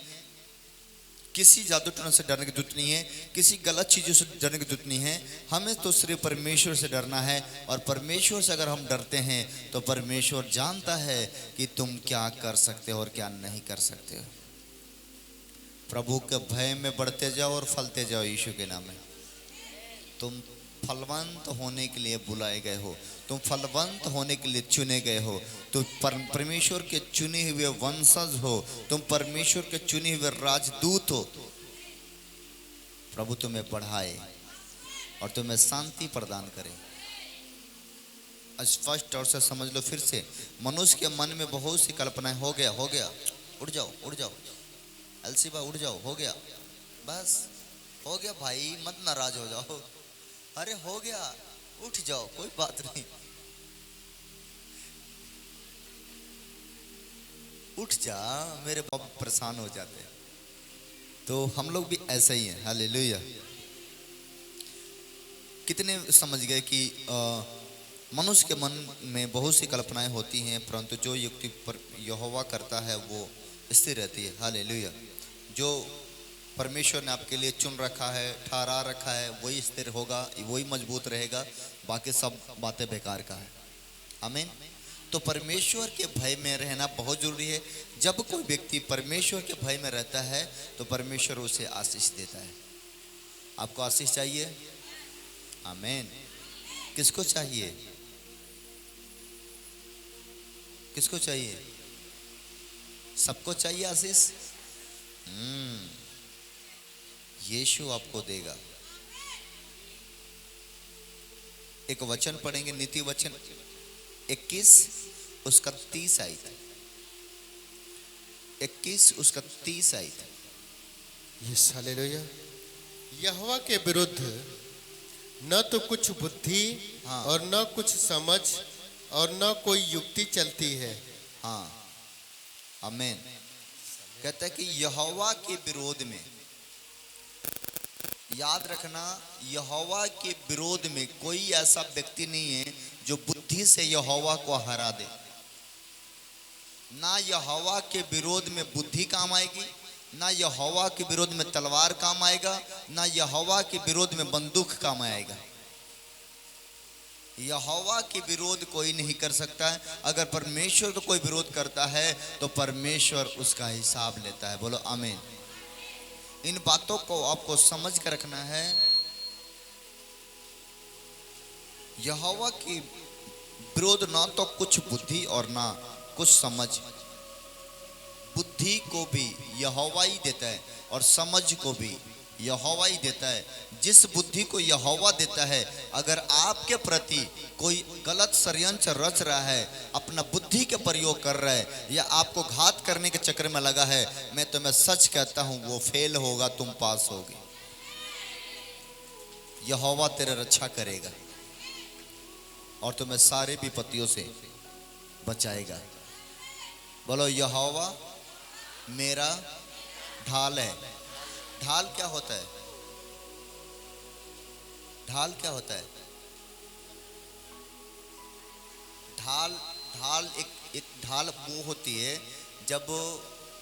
किसी जादू टोना से डरने की जरूरत नहीं है, किसी गलत चीज़ों से डरने की जरूरत नहीं है। हमें तो सिर्फ परमेश्वर से डरना है, और परमेश्वर से अगर हम डरते हैं तो परमेश्वर जानता है कि तुम क्या कर सकते हो और क्या नहीं कर सकते हो। प्रभु के भय में बढ़ते जाओ और फलते जाओ यीशु के नाम में। तुम फलवंत होने के लिए बुलाए गए हो, तुम फलवंत होने के लिए चुने गए हो, तुम परमेश्वर के चुने हुए वंशज हो, तुम परमेश्वर के चुने हुए राजदूत हो। प्रभु तुम्हें बढ़ाए और तुम्हें शांति प्रदान करे। स्पष्ट और से समझ लो फिर से। मनुष्य के मन में बहुत सी कल्पनाएं, हो गया हो गया, उड़ जाओ उड़ जाओ, अलसीबा उड़ जाओ, हो गया, बस हो गया भाई, मत नाराज हो जाओ, अरे हो गया, उठ जाओ, कोई बात नहीं, उठ जा, मेरे बाप परेशान हो जाते हैं। तो हम लोग भी ऐसा ही हैं। हालेलुया। कितने समझ गए कि मनुष्य के मन में बहुत सी कल्पनाएं होती हैं, परंतु जो युक्ति पर यहोवा करता है वो स्थिर रहती है। हालेलुया। जो परमेश्वर ने आपके लिए चुन रखा है, ठहरा रखा है, वही स्थिर होगा, वही मजबूत रहेगा, बाकी सब बातें बेकार का है। आमीन। तो परमेश्वर के भय में रहना बहुत जरूरी है। जब कोई व्यक्ति परमेश्वर के भय में रहता है तो परमेश्वर उसे आशीष देता है। आपको आशीष चाहिए? आमीन। किसको चाहिए? किसको चाहिए? सबको चाहिए आशीष। यीशु आपको देगा। एक वचन पढ़ेंगे, नीति वचन 21 उसका 30 आयत, 21 उसका 30 आयत। Yes, hallelujah. यहोवा के विरुद्ध न तो कुछ बुद्धि हाँ। और न कुछ समझ और न कोई युक्ति चलती है। हाँ, आमीन। कहता है कि यहोवा के विरोध में, याद रखना, यहोवा के विरोध में कोई ऐसा व्यक्ति नहीं है जो बुद्धि से यहोवा को हरा दे। ना यहोवा के विरोध में बुद्धि काम आएगी, ना यहोवा के विरोध में तलवार काम आएगा, ना यहोवा के विरोध में बंदूक काम आएगा। यहोवा के विरोध कोई नहीं कर सकता है। अगर परमेश्वर को कोई विरोध करता है तो परमेश्वर उसका हिसाब लेता है। बोलो आमीन। इन बातों को आपको समझ कर रखना है। यहोवा की विरोध ना तो कुछ बुद्धि और ना कुछ समझ। बुद्धि को भी यहोवा ही देता है और समझ को भी यहोवा ही देता है। जिस बुद्धि को यहोवा देता है, अगर आपके प्रति कोई गलत षड्यंत्र रच रहा है, अपना बुद्धि का प्रयोग कर रहा है या आपको घात करने के चक्कर में लगा है, मैं तुम्हें सच कहता हूं वो फेल होगा, तुम पास होगे। यहोवा तेरे रक्षा करेगा और तुम्हें सारे विपत्तियों से बचाएगा। बोलो यहोवा मेरा ढाल है। ढाल क्या होता है? ढाल क्या होता है? ढाल एक ढाल वो होती है, जब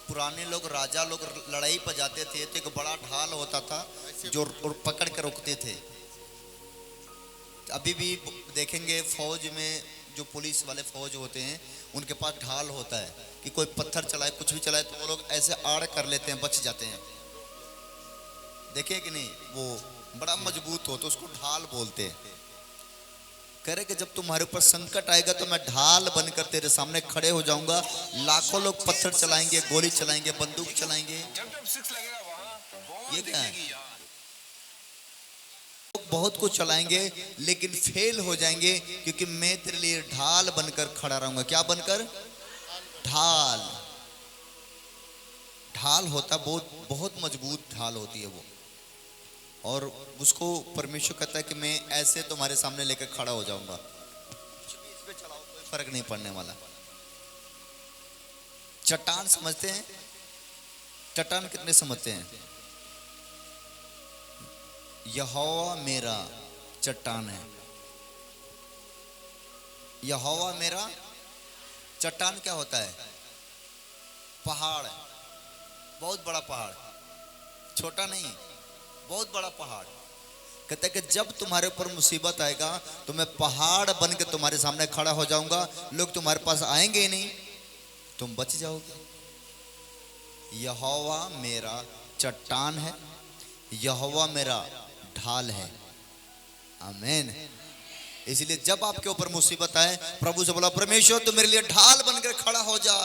पुराने लोग, राजा लोग लड़ाई पर जाते थे तो एक बड़ा ढाल होता था जो पकड़ कर रोकते थे। अभी भी देखेंगे फौज में जो पुलिस वाले फौज होते हैं उनके पास ढाल होता है कि कोई पत्थर चलाए, कुछ भी चलाए तो वो लोग ऐसे आड़ कर लेते हैं, बच जाते हैं। देखे कि नहीं? वो बड़ा मजबूत हो तो उसको ढाल बोलते हैं। कह रहे कि जब तुम्हारे ऊपर संकट आएगा तो मैं ढाल बनकर तेरे सामने खड़े हो जाऊंगा। लाखों लोग पत्थर चलाएंगे, गोली चलाएंगे, बंदूक चलाएंगे। ये क्या है? बहुत कुछ चलाएंगे लेकिन फेल हो जाएंगे, क्योंकि मैं तेरे लिए ढाल बनकर खड़ा रहूंगा। क्या बनकर? ढाल। ढाल होता बहुत मजबूत ढाल होती है वो, और उसको परमेश्वर कहता है कि मैं ऐसे तुम्हारे सामने लेकर खड़ा हो जाऊंगा, इस पे चलाओ कोई फर्क नहीं पड़ने वाला। चट्टान समझते हैं? चट्टान कितने समझते हैं? यहोवा मेरा चट्टान है। यहोवा मेरा चट्टान क्या होता है? पहाड़, बहुत बड़ा पहाड़, छोटा नहीं, बहुत बड़ा पहाड़। कहते हैं कि जब तुम्हारे ऊपर मुसीबत आएगा तो मैं पहाड़ बन के तुम्हारे सामने खड़ा हो जाऊंगा, लोग तुम्हारे पास आएंगे ही नहीं, तुम बच जाओगे। यहोवा मेरा चट्टान है, यहोवा मेरा ढाल है। आमीन। इसलिए जब आपके ऊपर मुसीबत आए, प्रभु से बोला, परमेश्वर तू मेरे लिए ढाल बनकर खड़ा हो जा,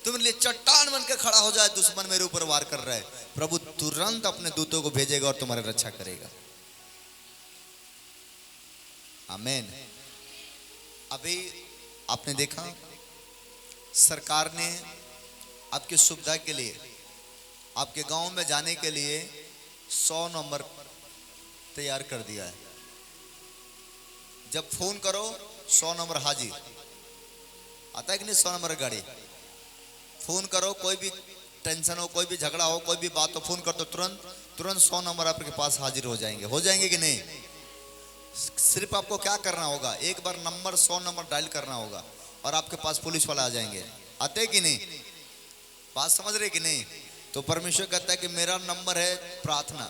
तू मेरे लिए चट्टान बनकर खड़ा हो जाए। दुश्मन मेरे ऊपर वार कर रहा है, प्रभु तुरंत अपने दूतों को भेजेगा और तुम्हारी रक्षा करेगा। आमीन। अभी आपने देखा सरकार ने आपकी सुविधा के लिए आपके गांव में जाने के लिए 100 नंबर तैयार कर दिया है। जब फोन करो 100 नंबर हाजिर आता है कि नहीं? 100 नंबर गाड़ी, फोन करो, कोई भी टेंशन हो, कोई भी झगड़ा हो, कोई भी बात हो, फोन कर दो, तुरंत 100 नंबर आपके पास हाजिर हो जाएंगे। हो जाएंगे कि नहीं? सिर्फ आपको क्या करना होगा, एक बार नंबर 100 नंबर डायल करना होगा और आपके पास पुलिस वाले आ जाएंगे। आते कि नहीं? बात समझ रहे कि नहीं? तो परमेश्वर कहता है कि मेरा नंबर है प्रार्थना,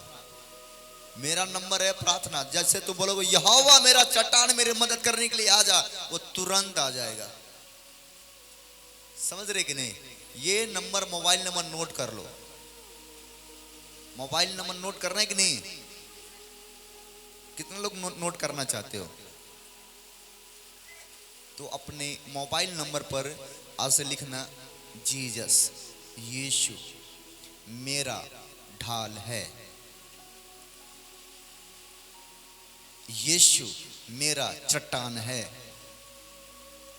मेरा नंबर है प्रार्थना। जैसे तू बोलोगे यहोवा मेरा चट्टान मेरी मदद करने के लिए आ जा, वो तुरंत आ जाएगा। समझ रहे कि नहीं? ये नंबर, मोबाइल नंबर नोट कर लो। मोबाइल नंबर नोट करना है कि नहीं? कितने लोग नोट करना चाहते हो? तो अपने मोबाइल नंबर पर आज से लिखना, जीसस, यीशु मेरा ढाल है, यीशु मेरा चट्टान है।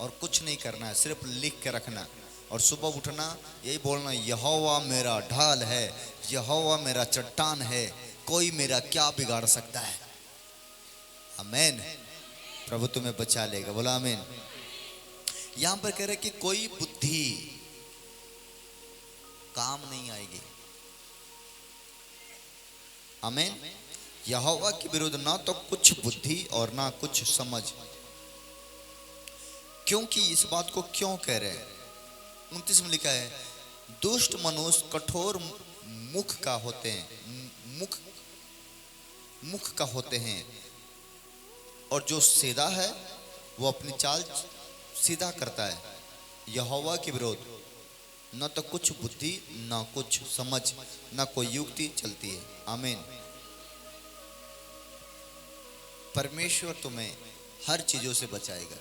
और कुछ नहीं करना है, सिर्फ लिख के रखना और सुबह उठना यही बोलना, यहोवा मेरा ढाल है, यहोवा मेरा चट्टान है, कोई मेरा क्या बिगाड़ सकता है। आमीन। प्रभु तुम्हें बचा लेगा, बोला आमीन। यहां पर कह रहे कि कोई बुद्धि काम नहीं आएगी। आमीन। यहोवा के विरुद्ध ना तो कुछ बुद्धि और ना कुछ समझ। क्योंकि इस बात को क्यों कह रहे हैं? 29 में लिखा है, दुष्ट मनुष्य कठोर मुख का होते हैं, मुख का होते हैं, और जो सीधा है वो अपनी चाल सीधा करता है। यहोवा के विरोध न तो कुछ बुद्धि, ना कुछ समझ, ना कोई युक्ति चलती है। आमीन। परमेश्वर तुम्हें हर चीजों से बचाएगा।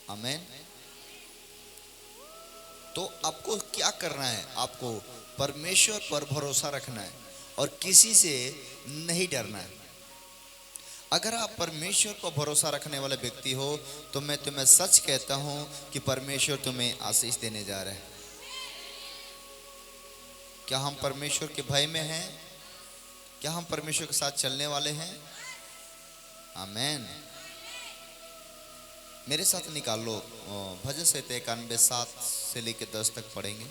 आमीन। तो आपको क्या करना है? आपको परमेश्वर पर भरोसा रखना है और किसी से नहीं डरना है। अगर आप परमेश्वर पर भरोसा रखने वाले व्यक्ति हो तो मैं तुम्हें सच कहता हूं कि परमेश्वर तुम्हें आशीष देने जा रहा है। क्या हम परमेश्वर के भय में हैं? क्या हम परमेश्वर के साथ चलने वाले हैं? आमीन। मेरे साथ निकाल लो भजन संहिता 91 7 से लेकर 10 तक पढ़ेंगे।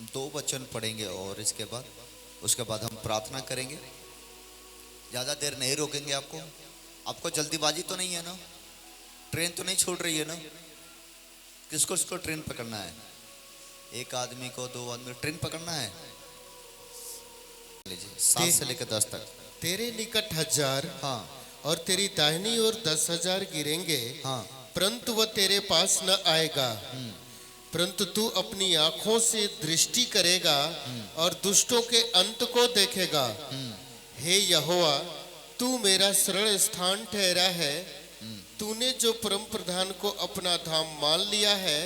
2 वचन पढ़ेंगे और उसके बाद हम प्रार्थना करेंगे। ज़्यादा देर नहीं रोकेंगे आपको। आपको जल्दीबाजी तो नहीं है ना? ट्रेन तो नहीं छोड़ रही है ना? किसको ट्रेन पकड़ना है? एक आदमी को, 2 आदमी ट्रेन पकड़ना है। लीजिए 7 से लेकर 10 तक। तेरे निकट 1000 हाँ और तेरी दाहिनी ओर 10,000 गिरेंगे, हाँ परंतु वह तेरे पास न आएगा। परंतु तू अपनी आंखों से दृष्टि करेगा और दुष्टों के अंत को देखेगा। हे यहोवा, तू मेरा शरण स्थान ठहरा है। तूने जो परम प्रधान को अपना धाम मान लिया है,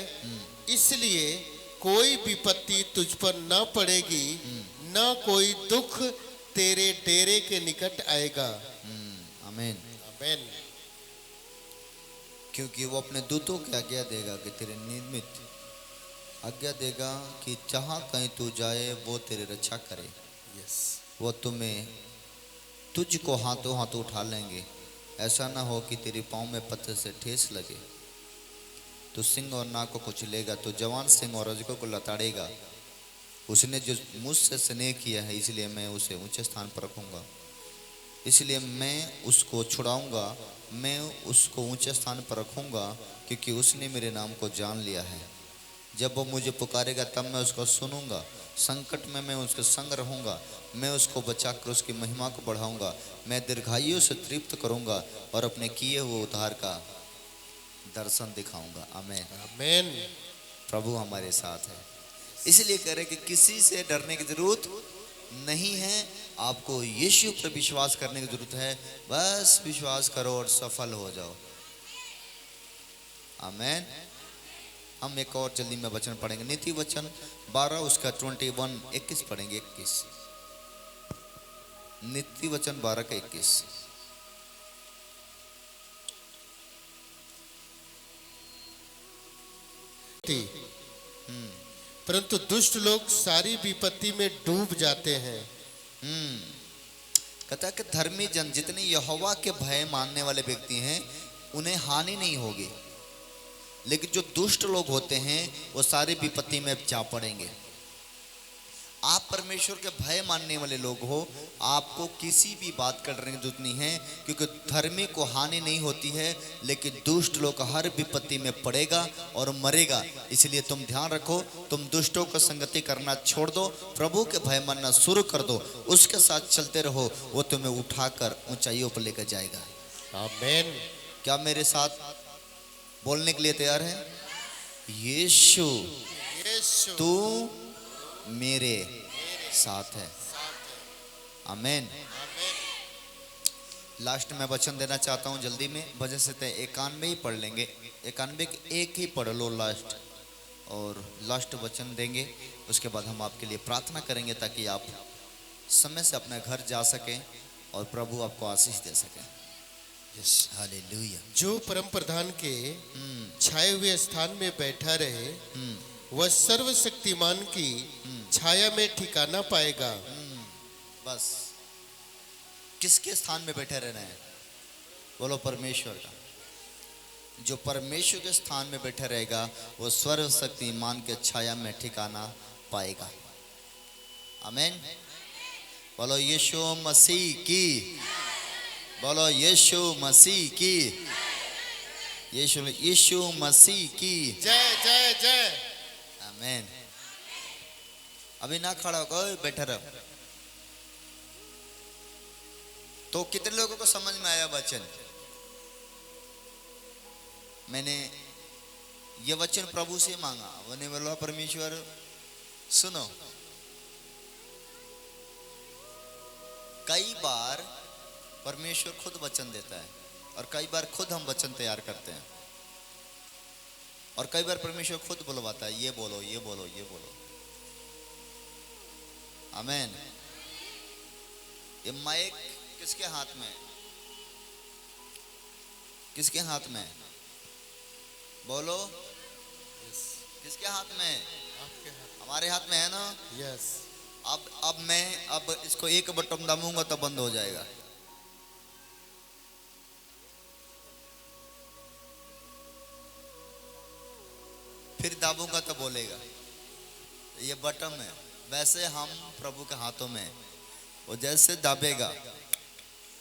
इसलिए कोई विपत्ति तुझ पर न पड़ेगी, न कोई दुख तेरे डेरे के निकट आएगा। आमीन। आमीन। क्योंकि वो अपने दूतों की आज्ञा देगा कि तेरे निमित्त आज्ञा देगा कि जहाँ कहीं तू जाए वो तेरी रक्षा करे। यस। वो तुझको हाथों हाथ उठा लेंगे। ऐसा ना हो कि तेरे पाँव में पत्थर से ठेस लगे। तू सिंह और नाग को कुचलेगा, तो जवान सिंह और अजगर को लताड़ेगा। उसने जो मुझसे स्नेह किया है इसलिए मैं उसे ऊंचे स्थान पर रखूंगा, इसलिए मैं उसको छुड़ाऊंगा, मैं उसको ऊंचे स्थान पर रखूंगा, क्योंकि उसने मेरे नाम को जान लिया है। जब वो मुझे पुकारेगा तब मैं उसको सुनूंगा, संकट में मैं उसके संग रहूंगा, मैं उसको बचाकर उसकी महिमा को बढ़ाऊंगा, मैं दीर्घायु से तृप्त करूंगा और अपने किए हुए उद्धार का दर्शन दिखाऊंगा। आमीन। आमीन। प्रभु हमारे साथ है, इसलिए कह रहे कि किसी से डरने की जरूरत नहीं है, आपको यीशु पर विश्वास करने की जरूरत है। बस विश्वास करो और सफल हो जाओ। आमीन। हम एक और जल्दी में वचन पढ़ेंगे, नीति वचन 12 उसका 21 21 पढ़ेंगे। 21 नीति वचन 12 का 21। परंतु दुष्ट लोग सारी विपत्ति में डूब जाते हैं। कहता है कि धर्मी जन जितने यहोवा के भय मानने वाले व्यक्ति हैं उन्हें हानि नहीं होगी, लेकिन जो दुष्ट लोग होते हैं वो सारी विपत्ति में जा पड़ेंगे। आप परमेश्वर के भय मानने वाले लोग हो, आपको किसी भी बात का डरने की जरूरत नहीं है, क्योंकि धर्मी को हानि नहीं होती है, लेकिन दुष्ट लोग हर विपत्ति में पड़ेगा और मरेगा। इसलिए तुम ध्यान रखो, तुम दुष्टों को संगति करना छोड़ दो, प्रभु के भय मानना शुरू कर दो, उसके साथ चलते रहो, वो तुम्हें उठाकर ऊंचाइयों पर लेकर जाएगा। आमीन। क्या मेरे साथ बोलने के लिए तैयार है? यीशु यीशु तू मेरे साथ है। आमीन। लास्ट में वचन देना चाहता हूं जल्दी में, वजह से 91 ही पढ़ लेंगे, 91 एक ही पढ़ लो लास्ट, और लास्ट वचन देंगे। उसके बाद हम आपके लिए प्रार्थना करेंगे ताकि आप समय से अपने घर जा सकें और प्रभु आपको आशीष दे सकें। हालेलुया। जो परम प्रधान के छाए हुए स्थान में बैठा रहे वह सर्वशक्तिमान की छाया में ठिकाना पाएगा। बस किसके स्थान में बैठे रहना है? बोलो परमेश्वर का। जो परमेश्वर के स्थान में बैठे रहेगा वो सर्वशक्तिमान के छाया में ठिकाना पाएगा। आमीन। बोलो यीशु मसीह की, बोलो यीशु मसीह की, यीशु मसीह की जय जय जय। आमीन। अभी ना खड़ा होकर बैठा रहो। तो कितने लोगों को समझ में आया वचन? मैंने ये वचन प्रभु से मांगा, मैंने बोला परमेश्वर सुनो। कई बार परमेश्वर खुद वचन देता है और कई बार खुद हम वचन तैयार करते हैं, और कई बार परमेश्वर खुद बुलवाता है, ये बोलो ये बोलो ये बोलो। आमीन। ये माइक किसके हाथ में? किसके हाथ में? बोलो किसके हाथ में? हमारे हाथ में है ना? यस। अब मैं इसको एक बटन दबाऊंगा तो बंद हो जाएगा। फिर दाबूंगा तो बोलेगा। ये बटन है। वैसे हम प्रभु के हाथों में, वो जैसे दाबेगा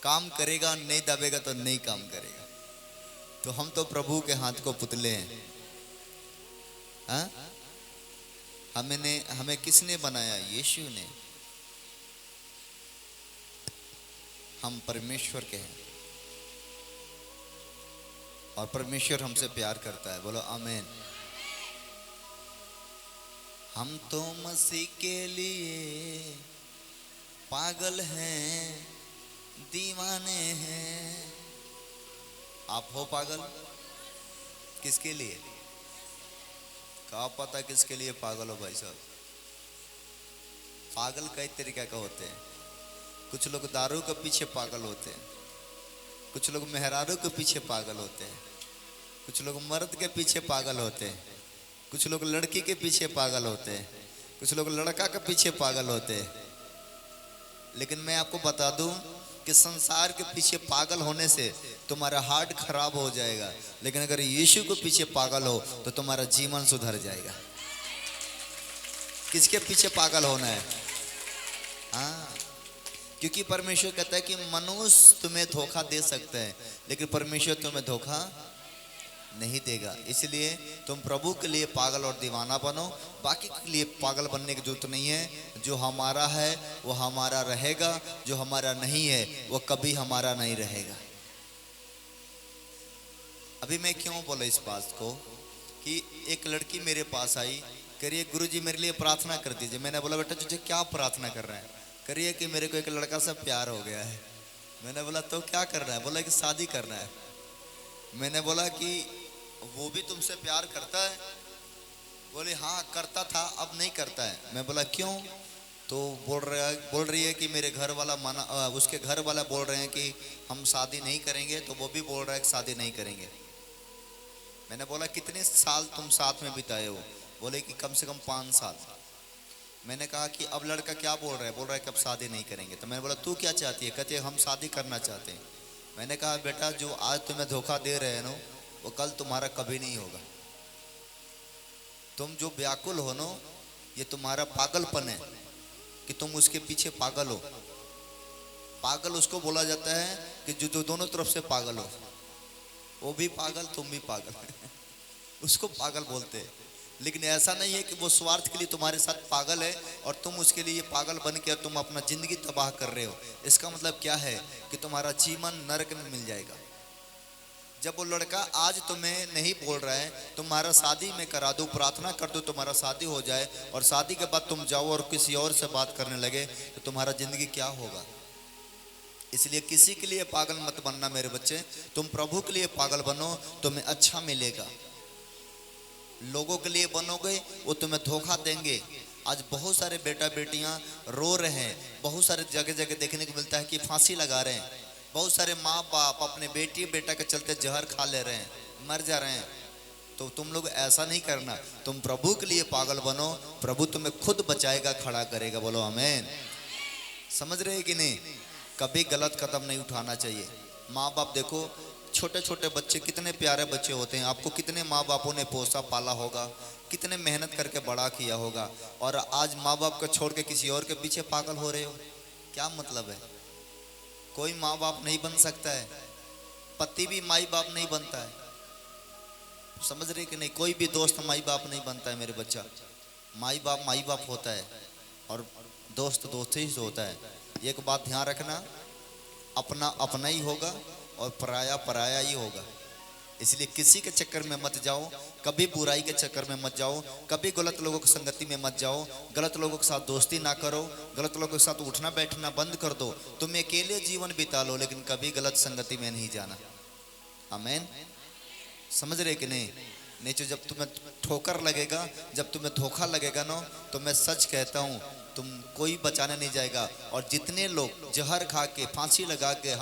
काम करेगा, नहीं दाबेगा तो नहीं काम करेगा। तो हम तो प्रभु के हाथ को पुतले हैं। हाँ? हमें किसने बनाया? यीशु ने। हम परमेश्वर के हैं और परमेश्वर हमसे प्यार करता है। बोलो आमीन। हम तो मसीह के लिए पागल हैं, दीवाने हैं। आप हो पागल? किसके लिए? क्या पता किसके लिए पागल हो भाई साहब। पागल कई तरीके का होते हैं। कुछ लोग दारू के पीछे पागल होते हैं, कुछ लोग मेहरारू के पीछे पागल होते हैं, कुछ लोग मर्द के पीछे पागल होते हैं, कुछ लोग लड़की के पीछे पागल होते हैं, कुछ लोग लड़का के पीछे पागल होते हैं। लेकिन मैं आपको बता दूं कि संसार के पीछे पागल होने से तुम्हारा हार्ट खराब हो जाएगा, लेकिन अगर यीशु के पीछे पागल हो तो तुम्हारा जीवन सुधर जाएगा। किसके पीछे पागल होना है? हाँ, क्योंकि परमेश्वर कहता है कि मनुष्य तुम्हें धोखा दे सकता है, लेकिन परमेश्वर तुम्हें धोखा नहीं देगा। इसलिए तुम प्रभु के लिए पागल और दीवाना बनो, बाकी के लिए पागल बनने की जरूरत नहीं है। जो हमारा है वो हमारा रहेगा, जो हमारा नहीं है वो कभी हमारा नहीं रहेगा। अभी मैं क्यों बोला इस बात को कि एक लड़की मेरे पास आई, कह रही है गुरुजी मेरे लिए प्रार्थना कर दीजिए। मैंने बोला बेटा तुझे क्या प्रार्थना कर रहा है? कह रही है कि मेरे को एक लड़का से प्यार हो गया है। मैंने बोला तो क्या करना है? बोला कि शादी करना है। मैंने बोला कि वो भी तुमसे प्यार करता है? बोले हाँ करता था, अब नहीं करता है। मैं बोला क्यों? तो बोल रही है कि मेरे घर वाला मना, उसके घर वाला बोल रहे हैं कि हम शादी नहीं करेंगे, तो वो भी बोल रहा है कि शादी नहीं करेंगे। मैंने बोला कितने साल तुम साथ में बिताए हो? बोले कि कम से कम 5 साल। मैंने कहा कि अब लड़का क्या बोल रहा है? बोल रहा है कि अब शादी नहीं करेंगे। तो मैंने बोला तू क्या चाहती है? कहती है हम शादी करना चाहते हैं। मैंने कहा बेटा जो आज तुम्हें धोखा दे रहे हैं ना, वो कल तुम्हारा कभी नहीं होगा। तुम जो व्याकुल हो ना, ये तुम्हारा पागलपन है कि तुम उसके पीछे पागल हो। पागल उसको बोला जाता है कि जो दोनों तरफ से पागल हो, वो भी पागल तुम भी पागल उसको पागल बोलते हैं। लेकिन ऐसा नहीं है कि वो स्वार्थ के लिए तुम्हारे साथ पागल है और तुम उसके लिए पागल बन के तुम अपना जिंदगी तबाह कर रहे हो। इसका मतलब क्या है कि तुम्हारा जीवन नरक में मिल जाएगा। जब वो लड़का आज तुम्हें नहीं बोल रहा है, तुम्हारा शादी में करा दो, प्रार्थना कर दो तुम्हारा शादी हो जाए, और शादी के बाद तुम जाओ और किसी और से बात करने लगे, तो तुम्हारा जिंदगी क्या होगा? इसलिए किसी के लिए पागल मत बनना मेरे बच्चे, तुम प्रभु के लिए पागल बनो, तुम्हें अच्छा मिलेगा। लोगों के लिए बनोगे वो तुम्हें धोखा देंगे। आज बहुत सारे बेटा बेटियां रो रहे हैं, बहुत सारे जगह जगह देखने को मिलता है कि फांसी लगा रहे हैं। बहुत सारे माँ बाप अपने बेटी बेटा के चलते जहर खा ले रहे हैं, मर जा रहे हैं। तो तुम लोग ऐसा नहीं करना, तुम प्रभु के लिए पागल बनो, प्रभु तुम्हें खुद बचाएगा, खड़ा करेगा। बोलो आमीन। समझ रहे कि नहीं? कभी गलत कदम नहीं उठाना चाहिए। माँ बाप देखो, छोटे छोटे बच्चे कितने प्यारे बच्चे होते हैं। आपको कितने माँ बापों ने पोसा पाला होगा, कितने मेहनत करके बड़ा किया होगा, और आज माँ बाप को छोड़ के किसी और के पीछे पागल हो रहे हो। क्या मतलब है? कोई माँ बाप नहीं बन सकता है, पति भी माई बाप नहीं बनता है। समझ रहे कि नहीं? कोई भी दोस्त माई बाप नहीं बनता है मेरे बच्चा। माई बाप होता है और दोस्त दोस्त ही होता है। एक बात ध्यान रखना, अपना अपना ही होगा और पराया पराया ही होगा। इसलिए किसी के चक्कर में मत जाओ, कभी बुराई के चक्कर में मत जाओ, कभी गलत लोगों की संगति में मत जाओ, गलत लोगों के साथ दोस्ती ना करो, गलत लोगों के साथ उठना बैठना बंद कर दो। तुम अकेले जीवन बिता लो, लेकिन कभी गलत संगति में नहीं जाना। आमीन। समझ रहे कि नहीं? नहीं तो जब तुम्हें ठोकर लगेगा, जब तुम्हें धोखा लगेगा ना, तो मैं सच कहता हूँ तुम कोई बचाने नहीं जाएगा। और जितने लोग जहर खा के, फांसी लगा के,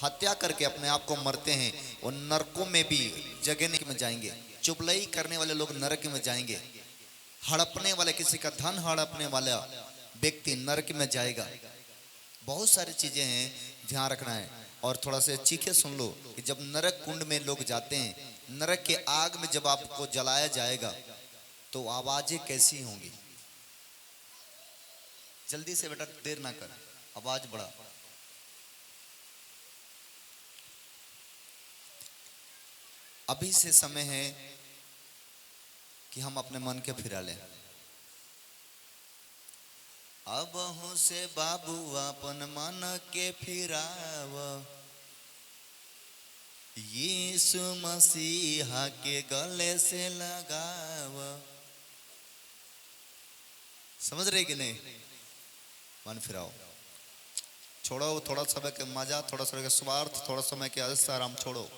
हत्या करके अपने आप को मरते हैं, वो नरकों में भी जगने में जाएंगे। चुगली करने वाले लोग नरक में जाएंगे। हड़पने वाले, किसी का धन हड़पने वाला व्यक्ति नरक में जाएगा। बहुत सारी चीजें हैं, ध्यान रखना है। और थोड़ा सा चीखे सुन लो कि जब नरक कुंड में लोग जाते हैं, नरक के आग में जब आपको जलाया जाएगा, तो आवाजें कैसी होंगी? जल्दी से बेटा, देर ना कर, आवाज बढ़ा। अभी से समय है कि हम अपने मन के फिरा लें। अब हूँ से बाबू अपन मन के फिराव, यीशु मसीहा के गले से लगाव। समझ रहे कि नहीं? मन फिराओ, छोड़ो थोड़ा समय के मजा, थोड़ा समय के स्वार्थ, थोड़ा समय के आराम छोड़ो।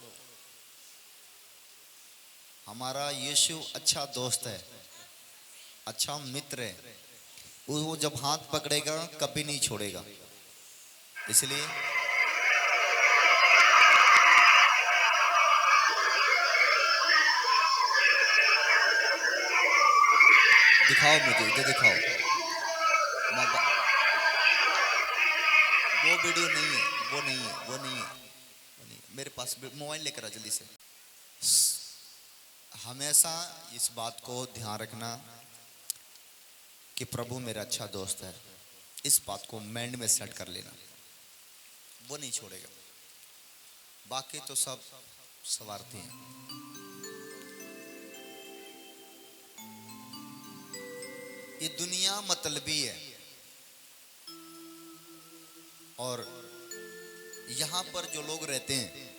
हमारा यीशु अच्छा दोस्त है, अच्छा मित्र है। वो जब हाथ पकड़ेगा कभी नहीं छोड़ेगा। इसलिए दिखाओ मुझे, इधर दिखाओ। वो वीडियो नहीं है, वो नहीं है, वो नहीं है, वो नहीं है। मेरे पास मोबाइल लेकर आ जल्दी से। हमेशा इस बात को ध्यान रखना कि प्रभु मेरा अच्छा दोस्त है, इस बात को माइंड में सेट कर लेना, वो नहीं छोड़ेगा। बाकी तो सब स्वार्थी हैं। ये दुनिया मतलबी है और यहाँ पर जो लोग रहते हैं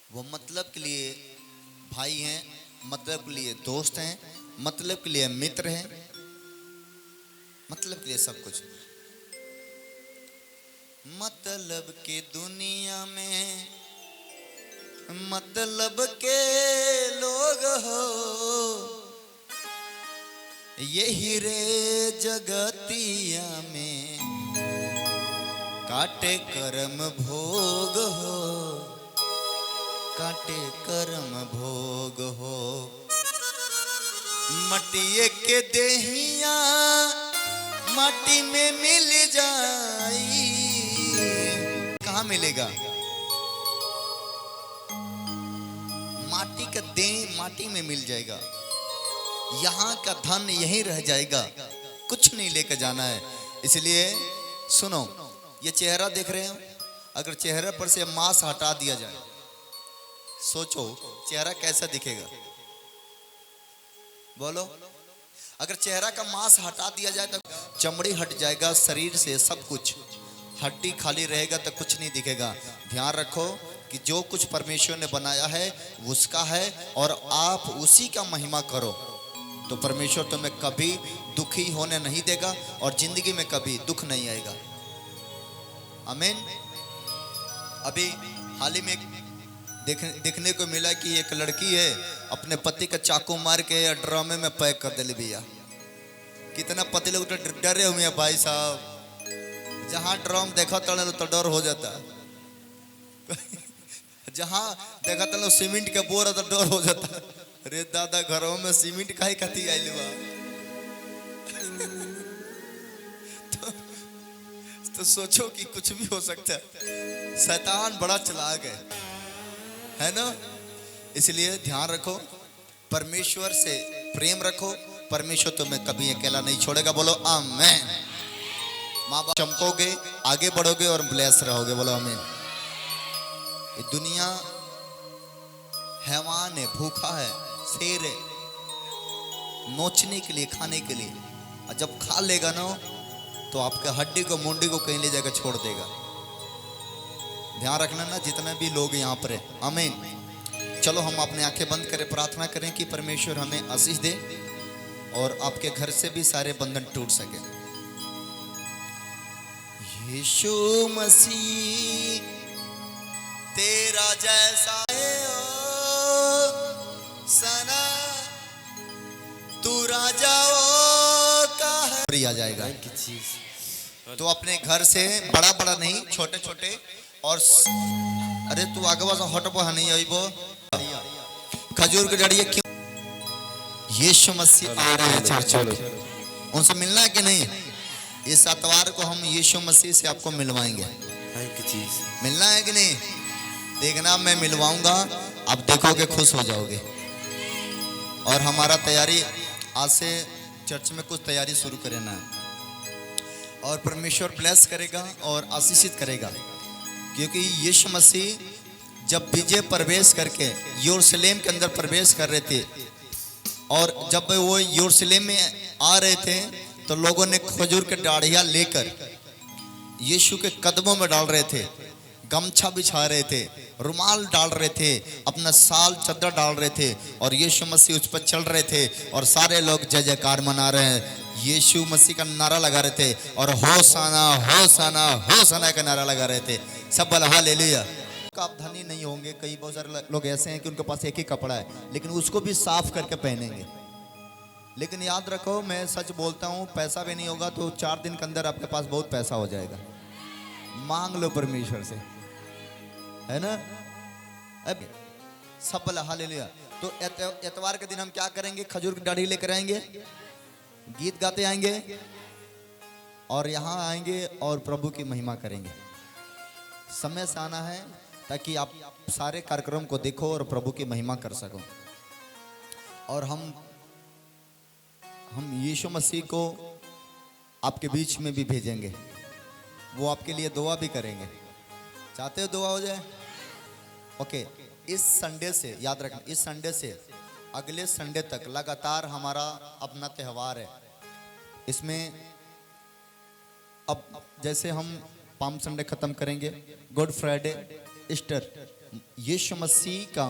वो मतलब के लिए भाई हैं, मतलब के लिए दोस्त हैं, मतलब के लिए मित्र हैं, मतलब के लिए सब कुछ। मतलब के दुनिया में मतलब के लोग हो, यही रे जगतिया में काटे कर्म भोग हो, काटे कर्म भोग हो। मटिए के देहिया माटी में मिल जाई, कहाँ मिलेगा? माटी का देह माटी में मिल जाएगा, यहाँ का धन यहीं रह जाएगा, कुछ नहीं लेकर जाना है। इसलिए सुनो, ये चेहरा देख रहे हो, अगर चेहरे पर से मांस हटा दिया जाए, सोचो चेहरा कैसा दिखेगा? बोलो, अगर चेहरा का मांस हटा दिया जाए तो चमड़ी हट जाएगा, शरीर से सब कुछ, हड्डी खाली रहेगा तो कुछ नहीं दिखेगा। ध्यान रखो कि जो कुछ परमेश्वर ने बनाया है उसका है और आप उसी का महिमा करो, तो परमेश्वर तुम्हें कभी दुखी होने नहीं देगा और जिंदगी में कभी दुख नहीं आएगा। आमीन। अभी हाल ही में देखने को मिला कि एक लड़की है अपने पति का चाकू मार के ड्रामे में पैक कर दे भैया। कितना पति लोग तो डरे हुए हैं भाई साहब, जहां ड्राम देखा तले तो डर हो जाता है, जहां देखा तले सीमेंट के बोरा तो डर हो जाता है। अरे दादा, घरों में सीमेंट काहे कती आइल बा? तो सोचो कि कुछ भी हो सकता है। शैतान बड़ा चालाक है ना? इसलिए ध्यान रखो, परमेश्वर से प्रेम रखो, परमेश्वर तुम्हें कभी अकेला नहीं छोड़ेगा। बोलो आमीन। माँ बाप चमकोगे, आगे बढ़ोगे और ब्लेस रहोगे। बोलो आमीन। ये दुनिया हैवान है, भूखा है, शेर है, नोचने के लिए, खाने के लिए, और जब खा लेगा ना तो आपके हड्डी को मुंडी को कहीं ले जाकर छोड़ देगा। ध्यान रखना ना जितने भी लोग यहाँ पर है। आमीन। चलो हम अपने आंखें बंद करें, प्रार्थना करें कि परमेश्वर हमें आशीष दे और आपके घर से भी सारे बंधन टूट सके। यीशु मसीह तेरा जैसा है ओ सना, तू राजा का है। आ जाएगा तो अपने घर से बड़ा बड़ा नहीं, छोटे छोटे और अरे तू आगे वाला हट पा नहीं आई वो खजूर के डड़िए क्यों? यीशु मसीह आ रहे हैं चर्च में, उनसे मिलना है कि नहीं? इस अतवार को हम यीशु मसीह से आपको मिलवाएंगे। मिलना है कि नहीं? देखना, मैं मिलवाऊंगा, आप देखोगे, खुश हो जाओगे। और हमारा तैयारी आज से चर्च में कुछ तैयारी शुरू करना है और परमेश्वर ब्लेस करेगा और आशीषित करेगा, क्योंकि यीशु मसीह जब विजय प्रवेश करके यरूशलेम के अंदर प्रवेश कर रहे थे और जब वो यरूशलेम में आ रहे थे तो लोगों ने खजूर के डाढ़िया लेकर यीशु के कदमों में डाल रहे थे, गमछा बिछा रहे थे, रुमाल डाल रहे थे, अपना साल चद्दर डाल रहे थे और यीशु मसीह उस पर चल रहे थे और सारे लोग जय जयकार मना रहे हैं, यीशु मसीह का नारा लगा रहे थे और होसाना होसाना होसाना का नारा लगा रहे थे। सब बोला हालेलुया। आप धनी नहीं होंगे, कई बहुत सारे लोग ऐसे हैं कि उनके पास एक ही कपड़ा है लेकिन उसको भी साफ करके पहनेंगे। लेकिन याद रखो, मैं सच बोलता हूँ, पैसा भी नहीं होगा तो 4 दिन के अंदर आपके पास बहुत पैसा हो जाएगा। मांग लो परमेश्वर से, है ना? अब सब बोला हालेलुया। तो एतवार के दिन हम क्या करेंगे? खजूर की दाढ़ी लेकर आएंगे, गीत गाते आएंगे और यहाँ आएंगे और प्रभु की महिमा करेंगे। समय से आना है ताकि आप सारे कार्यक्रम को देखो और प्रभु की महिमा कर सको। और हम हम यीशु मसीह को आपके बीच में भी भेजेंगे, वो आपके लिए दुआ भी करेंगे। चाहते हो दुआ हो जाए? ओके, इस संडे से याद रखना, इस संडे से अगले संडे तक लगातार हमारा अपना त्यौहार है। इसमें अब जैसे हम पाम संडे खत्म करेंगे, गुड फ्राइडे, ईस्टर, यीशु मसीह का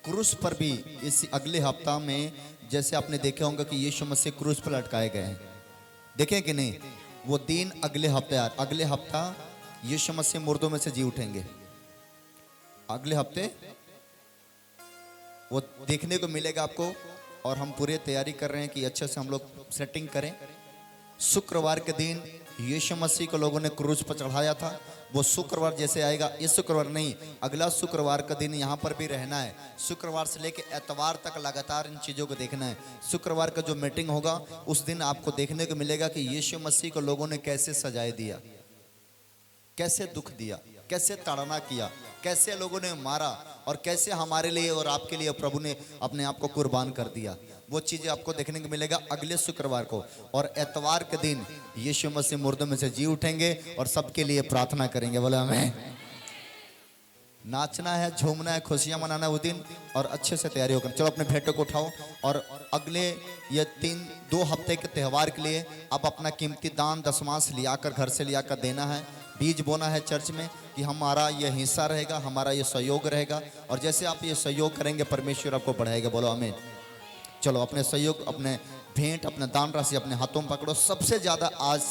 क्रूस पर भी इस अगले हफ्ता में, जैसे आपने देखा होगा कि यीशु मसीह क्रूस पर लटकाए गए हैं, देखें कि नहीं? वो दिन अगले हफ्ते, अगले हफ्ता यीशु मसीह मुर्दों में से जी उठेंगे। अगले हफ्ते वो देखने को मिलेगा आपको, और हम पूरी तैयारी कर रहे हैं कि अच्छे से हम लोग सेटिंग करें। शुक्रवार के दिन यीशु मसीह को लोगों ने क्रूस पर चढ़ाया था, वो शुक्रवार जैसे आएगा, इस शुक्रवार नहीं, अगला शुक्रवार का दिन यहाँ पर भी रहना है। शुक्रवार से लेकर एतवार तक लगातार इन चीज़ों को देखना है। शुक्रवार का जो मीटिंग होगा उस दिन आपको देखने को मिलेगा कि यीशु मसीह को लोगों ने कैसे सजाए दिया, कैसे दुख दिया, कैसे ताड़ना किया, कैसे लोगों ने मारा, और कैसे हमारे लिए और आपके लिए प्रभु ने अपने आप को कुर्बान कर दिया। वो चीज़ें आपको देखने को मिलेगा अगले शुक्रवार को। और एतवार के दिन यीशु मसीह मुर्दों में से जी उठेंगे और सबके लिए प्रार्थना करेंगे। बोले हमें नाचना है, झूमना है, खुशियां मनाना है वो दिन, और अच्छे से तैयारी होकर चलो अपने भेंटों को उठाओ। और अगले ये 2 हफ्ते के त्यौहार के लिए आप अपना कीमती दान दशमांश लियाकर, घर से लियाकर देना है। बीज बोना है चर्च में कि हमारा ये हिस्सा रहेगा, हमारा ये सहयोग रहेगा, और जैसे आप ये सहयोग करेंगे परमेश्वर आपको बढ़ाएगा। बोलो आमीन। चलो अपने सहयोग, अपने भेंट, अपने दान राशि अपने हाथों में पकड़ो। सबसे ज़्यादा आज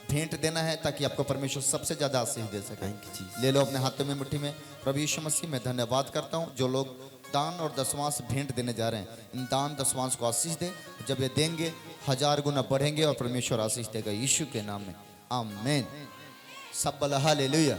भेंट देना है ताकि आपको परमेश्वर सबसे ज़्यादा आशीष दे सके। ले लो अपने हाथों में, मुट्ठी में। प्रभु यीशु मसीह मैं धन्यवाद करता हूँ जो लोग दान और दशमांश भेंट देने जा रहे हैं, इन दान दशमांश को आशीष दे। जब ये देंगे 1000 गुना बढ़ेंगे और परमेश्वर आशीष देगा, यीशु के नाम में आमीन। सब बोला हालेलुया।